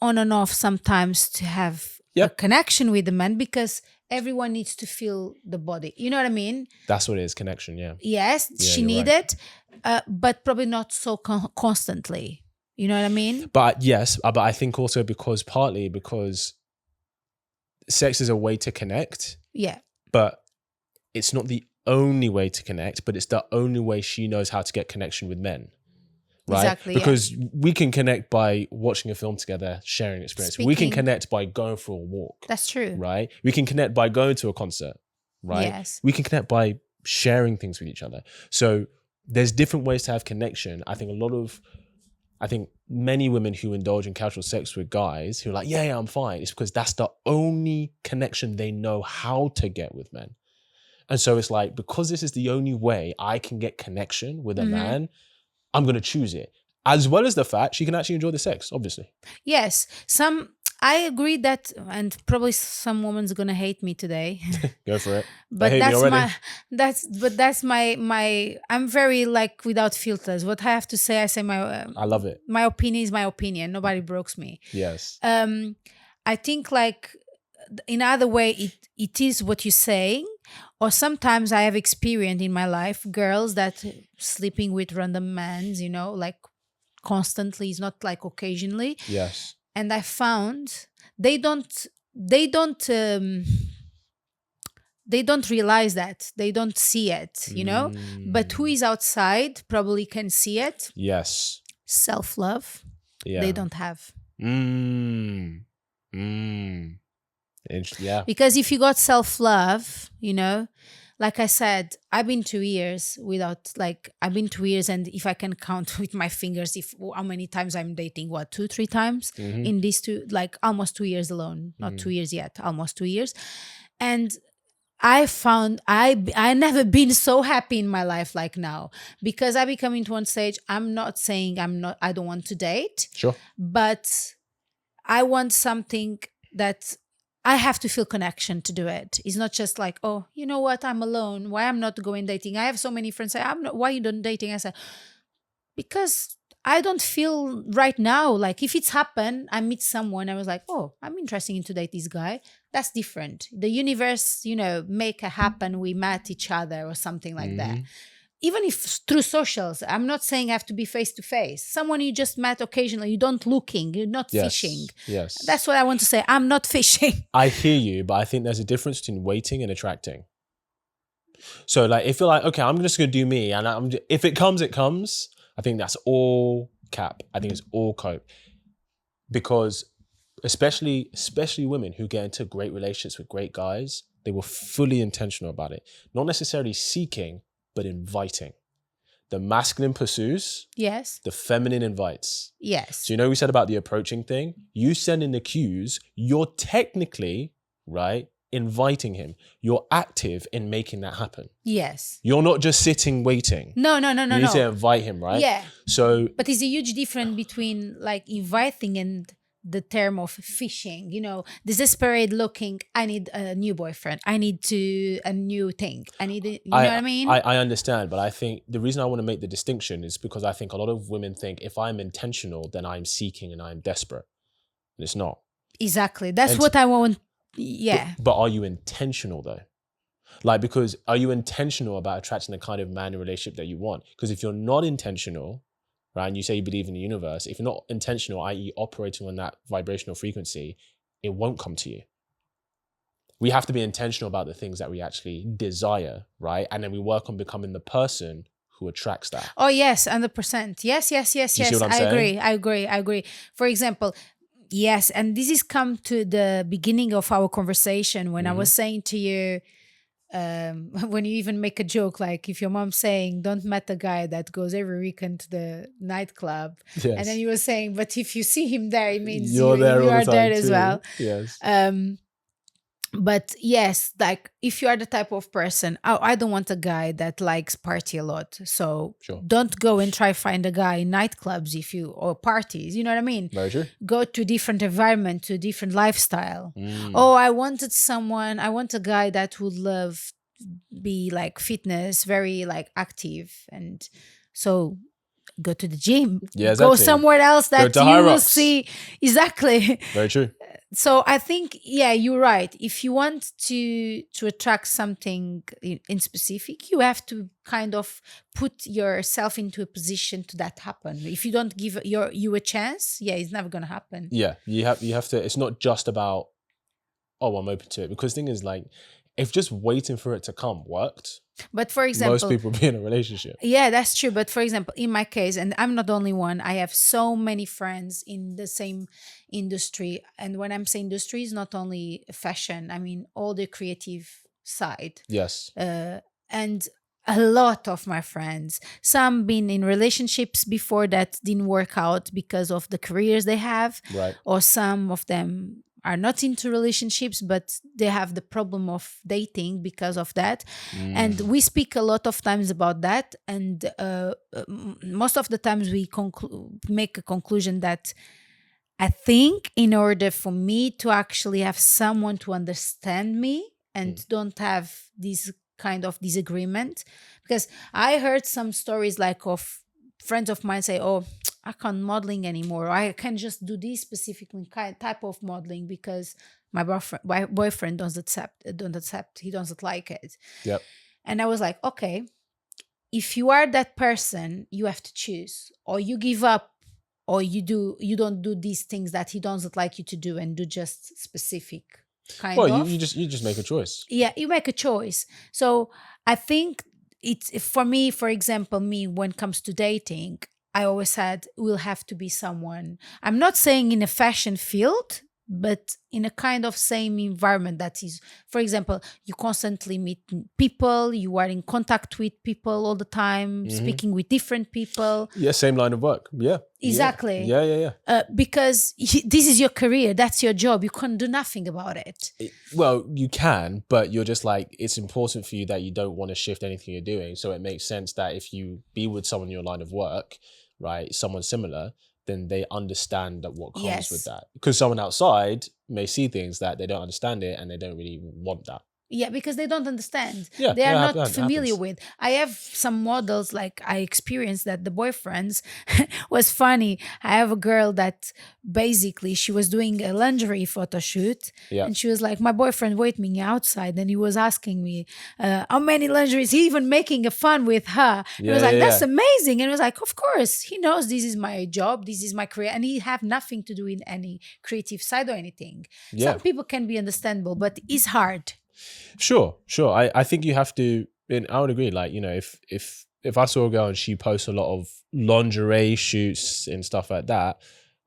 S1: on and off sometimes to have a connection with the man because everyone needs to feel the body. You know what I mean? That's
S2: what it is, connection, yeah.
S1: Yes, she needed, but probably not so constantly. You know what I mean?
S2: But yes, but I think also partly because sex is a way to connect.
S1: Yeah.
S2: But it's not the only way to connect, but it's the only way she knows how to get connection with men. Right?
S1: Exactly.
S2: Because we can connect by watching a film together, sharing experience. We can connect by going for a walk.
S1: That's true.
S2: Right? We can connect by going to a concert. Right?
S1: Yes.
S2: We can connect by sharing things with each other. So there's different ways to have connection. I think many women who indulge in casual sex with guys who are like, yeah, I'm fine. It's because that's the only connection they know how to get with men. And so it's like, because this is the only way I can get connection with a man, I'm going to choose it. As well as the fact she can actually enjoy the sex, obviously.
S1: Yes. I agree that, and probably some woman's going to hate me today.
S2: Go for it.
S1: But that's my, I'm very like without filters. What I have to say, I say
S2: I love it.
S1: My opinion is my opinion. Nobody breaks me.
S2: Yes.
S1: I think like in other way, it is what you're saying. Or sometimes I have experienced in my life girls that sleeping with random men, like constantly, it's not like occasionally.
S2: Yes.
S1: And I found they don't realize that. They don't see it, But who is outside probably can see it.
S2: Yes.
S1: Self-love. Yeah. They don't have.
S2: Yeah.
S1: Because if you got self-love, like I said, I've been 2 years and if I can count with my fingers how many times I'm dating, 2-3 times in these almost 2 years alone, not 2 years yet, almost 2 years. And I found I never been so happy in my life like now, because I become into one stage. I'm not saying I don't want to date.
S2: Sure.
S1: But I want something that I have to feel connection to do it. It's not just like, oh, you know what? I'm alone. Why I'm not going dating? I have so many friends say, why you don't dating? I said, because I don't feel right now. Like if it's happened, I meet someone. I was like, oh, I'm interested in to date this guy. That's different. The universe, make it happen. We met each other or something like that. Even if through socials, I'm not saying I have to be face to face. Someone you just met occasionally, you don't looking, you're not fishing.
S2: Yes.
S1: That's what I want to say. I'm not fishing.
S2: I hear you, but I think there's a difference between waiting and attracting. So like, if you're like, okay, I'm just gonna do me, and if it comes, it comes. I think that's all cap. I think it's all cope, because especially women who get into great relationships with great guys, they were fully intentional about it, not necessarily seeking, but inviting. The masculine pursues,
S1: Yes.
S2: the feminine invites.
S1: Yes.
S2: So, you know, we said about the approaching thing, you send in the cues, you're technically, right, inviting him. You're active in making that happen.
S1: Yes.
S2: You're not just sitting waiting.
S1: No.
S2: You need to invite him, right?
S1: Yeah.
S2: So,
S1: But there's a huge difference between like inviting and the term of fishing, you know, desperate looking, I need a new boyfriend. I need a new thing. You know what I mean?
S2: I understand, but I think the reason I want to make the distinction is because I think a lot of women think if I'm intentional, then I'm seeking and I'm desperate. And it's not.
S1: Exactly. That's what I want. Yeah.
S2: But are you intentional though? Like, because are you intentional about attracting the kind of man and relationship that you want? Because if you're not intentional, right, and you say you believe in the universe, if you're not intentional, i.e. operating on that vibrational frequency, it won't come to you. We have to be intentional about the things that we actually desire, right? And then we work on becoming the person who attracts that.
S1: Oh, yes, 100%. Yes.
S2: You see what I'm saying?
S1: I agree. For example, yes, and this is come to the beginning of our conversation when I was saying to you, when you even make a joke, like if your mom's saying, don't met a guy that goes every weekend to the nightclub.
S2: Yes.
S1: And then you were saying, but if you see him there, it means
S2: You're there
S1: you
S2: all
S1: are
S2: the time
S1: there as
S2: too.
S1: well.
S2: Yes.
S1: But yes, like if you are the type of person, I don't want a guy that likes party a lot. So
S2: Sure.
S1: don't go and try find a guy in nightclubs or parties. You know what I mean?
S2: Very true.
S1: Go to different environment, to different lifestyle. Oh, I want a guy that would love be like fitness, very like active. And so go to the gym.
S2: Yeah, exactly.
S1: Go somewhere else that you will see. Exactly.
S2: Very true.
S1: So I think, yeah, you're right. If you want to attract something in specific, you have to kind of put yourself into a position to that happen. If you don't give you a chance, yeah, it's never gonna happen.
S2: Yeah, you have to. It's not just about, oh, I'm open to it, because the thing is, like, if just waiting for it to come worked,
S1: but for example,
S2: most people be in a relationship.
S1: Yeah, that's true. But for example, in my case, and I'm not the only one, I have so many friends in the same industry. And when I'm saying industry, it's not only fashion, I mean all the creative side.
S2: Yes.
S1: And a lot of my friends, some been in relationships before that didn't work out because of the careers they have,
S2: Right.
S1: or some of them are not into relationships, but they have the problem of dating because of that. And we speak a lot of times about that. And most of the times we make a conclusion that I think in order for me to actually have someone to understand me and don't have this kind of disagreement, because I heard some stories like of friends of mine say, oh, I can't modeling anymore. I can just do this specific type of modeling because my boyfriend don't accept. He doesn't like it.
S2: Yep.
S1: And I was like, okay, if you are that person, you have to choose, or you give up, or you don't do these things that he doesn't like you to do and do just specific kind of.
S2: Well, you just make a choice.
S1: Yeah, you make a choice. So I think it's, for me, for example, when it comes to dating, I always said it will have to be someone, I'm not saying in a fashion field, but in a kind of same environment that is, for example, you constantly meet people, you are in contact with people all the time, speaking with different people.
S2: Yeah, same line of work. Yeah.
S1: Exactly.
S2: Yeah.
S1: Because this is your career, that's your job. You can't do nothing about it.
S2: Well, you can, but you're just like, it's important for you that you don't want to shift anything you're doing. So it makes sense that if you be with someone in your line of work, right, someone similar, then they understand that what comes with that. Because someone outside may see things that they don't understand it and they don't really want that.
S1: Yeah, because they don't understand.
S2: Yeah,
S1: they are not
S2: that
S1: familiar
S2: happens.
S1: with. I have some models, like I experienced that the boyfriends was funny. I have a girl that basically she was doing a lingerie photo shoot, and she was like, my boyfriend waited me outside, and he was asking me how many lingeries. He even making a fun with her. It was like, that's amazing. And it was like, of course, he knows this is my job, this is my career, and he have nothing to do in any creative side or anything. Some people can be understandable, but it's hard.
S2: Sure. I think you have to I would agree. Like, if I saw a girl and she posts a lot of lingerie shoots and stuff like that,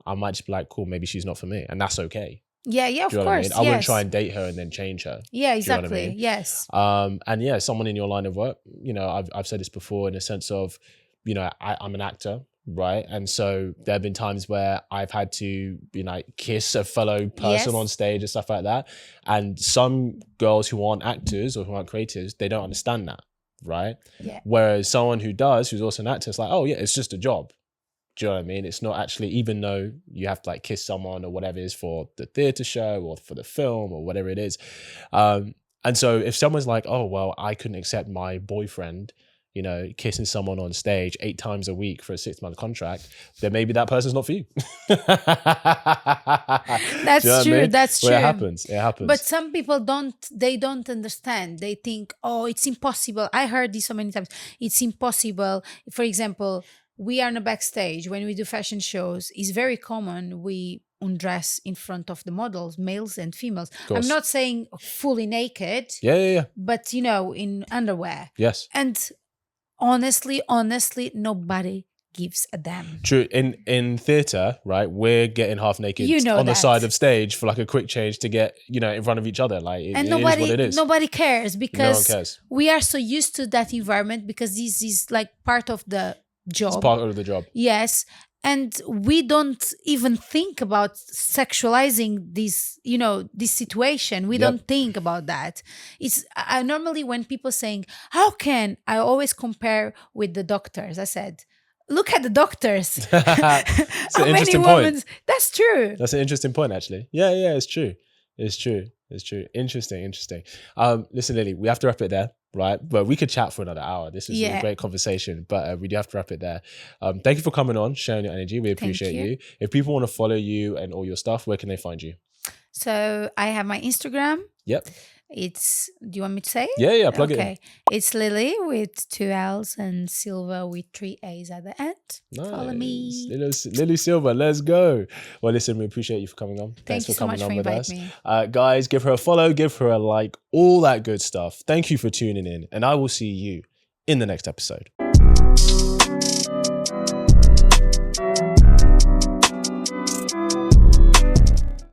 S2: I might just be like, cool, maybe she's not for me, and that's okay.
S1: Yeah, of
S2: Do you know what I
S1: course.
S2: mean? I wouldn't try and date her and then change her.
S1: Yeah,
S2: Do you know what I
S1: exactly.
S2: mean?
S1: Yes.
S2: And yeah, someone in your line of work, I've said this before in a sense of, I'm an actor, right? And so there have been times where I've had to, kiss a fellow person on stage and stuff like that. And some girls who aren't actors or who aren't creators, they don't understand that, right?
S1: Yeah.
S2: Whereas someone who does, who's also an actor, it's like, oh yeah, it's just a job. Do you know what I mean? It's not actually, even though you have to like kiss someone or whatever it is for the theatre show or for the film or whatever it is. And so if someone's like, oh, well, I couldn't accept my boyfriend, kissing someone on stage 8 times a week for a 6-month contract, then maybe that person's not for you.
S1: That's true. I mean? That's true.
S2: Well, it happens.
S1: But some people don't understand. They think, oh, it's impossible. I heard this so many times. It's impossible. For example, we are in a backstage when we do fashion shows. It's very common we undress in front of the models, males and females. I'm not saying fully naked.
S2: Yeah.
S1: But in underwear.
S2: Yes.
S1: And honestly, nobody gives a damn.
S2: True. In theatre, right, we're getting half naked on the side of stage for like a quick change to get, in front of each other. Like, it is what it is.
S1: Nobody cares because
S2: no one cares.
S1: We are so used to that environment because this is like part of the job.
S2: It's part of the job.
S1: Yes. And we don't even think about sexualizing this situation. We don't think about that. I normally, when people saying, how can, I always compare with the doctors. I said, look at the doctors.
S2: It's an interesting point.
S1: That's true.
S2: That's an interesting point, actually. Yeah, it's true. It's true. Interesting. Listen, Lily, we have to wrap it there, right? But we could chat for another hour. This is a great conversation, but we do have to wrap it there. Thank you for coming on, sharing your energy. We appreciate you. If people want to follow you and all your stuff, where can they find you?
S1: So I have my Instagram.
S2: Yep.
S1: It's, do you want me to say it?
S2: Yeah, plug it in.
S1: Okay. It's Lily with 2 L's and Silva with 3 A's at the end.
S2: Nice.
S1: Follow me.
S2: Lily Silva, let's go. Well, listen, we appreciate you for coming on. Thanks for coming on with us. Guys, give her a follow, give her a like, all that good stuff. Thank you for tuning in, and I will see you in the next episode.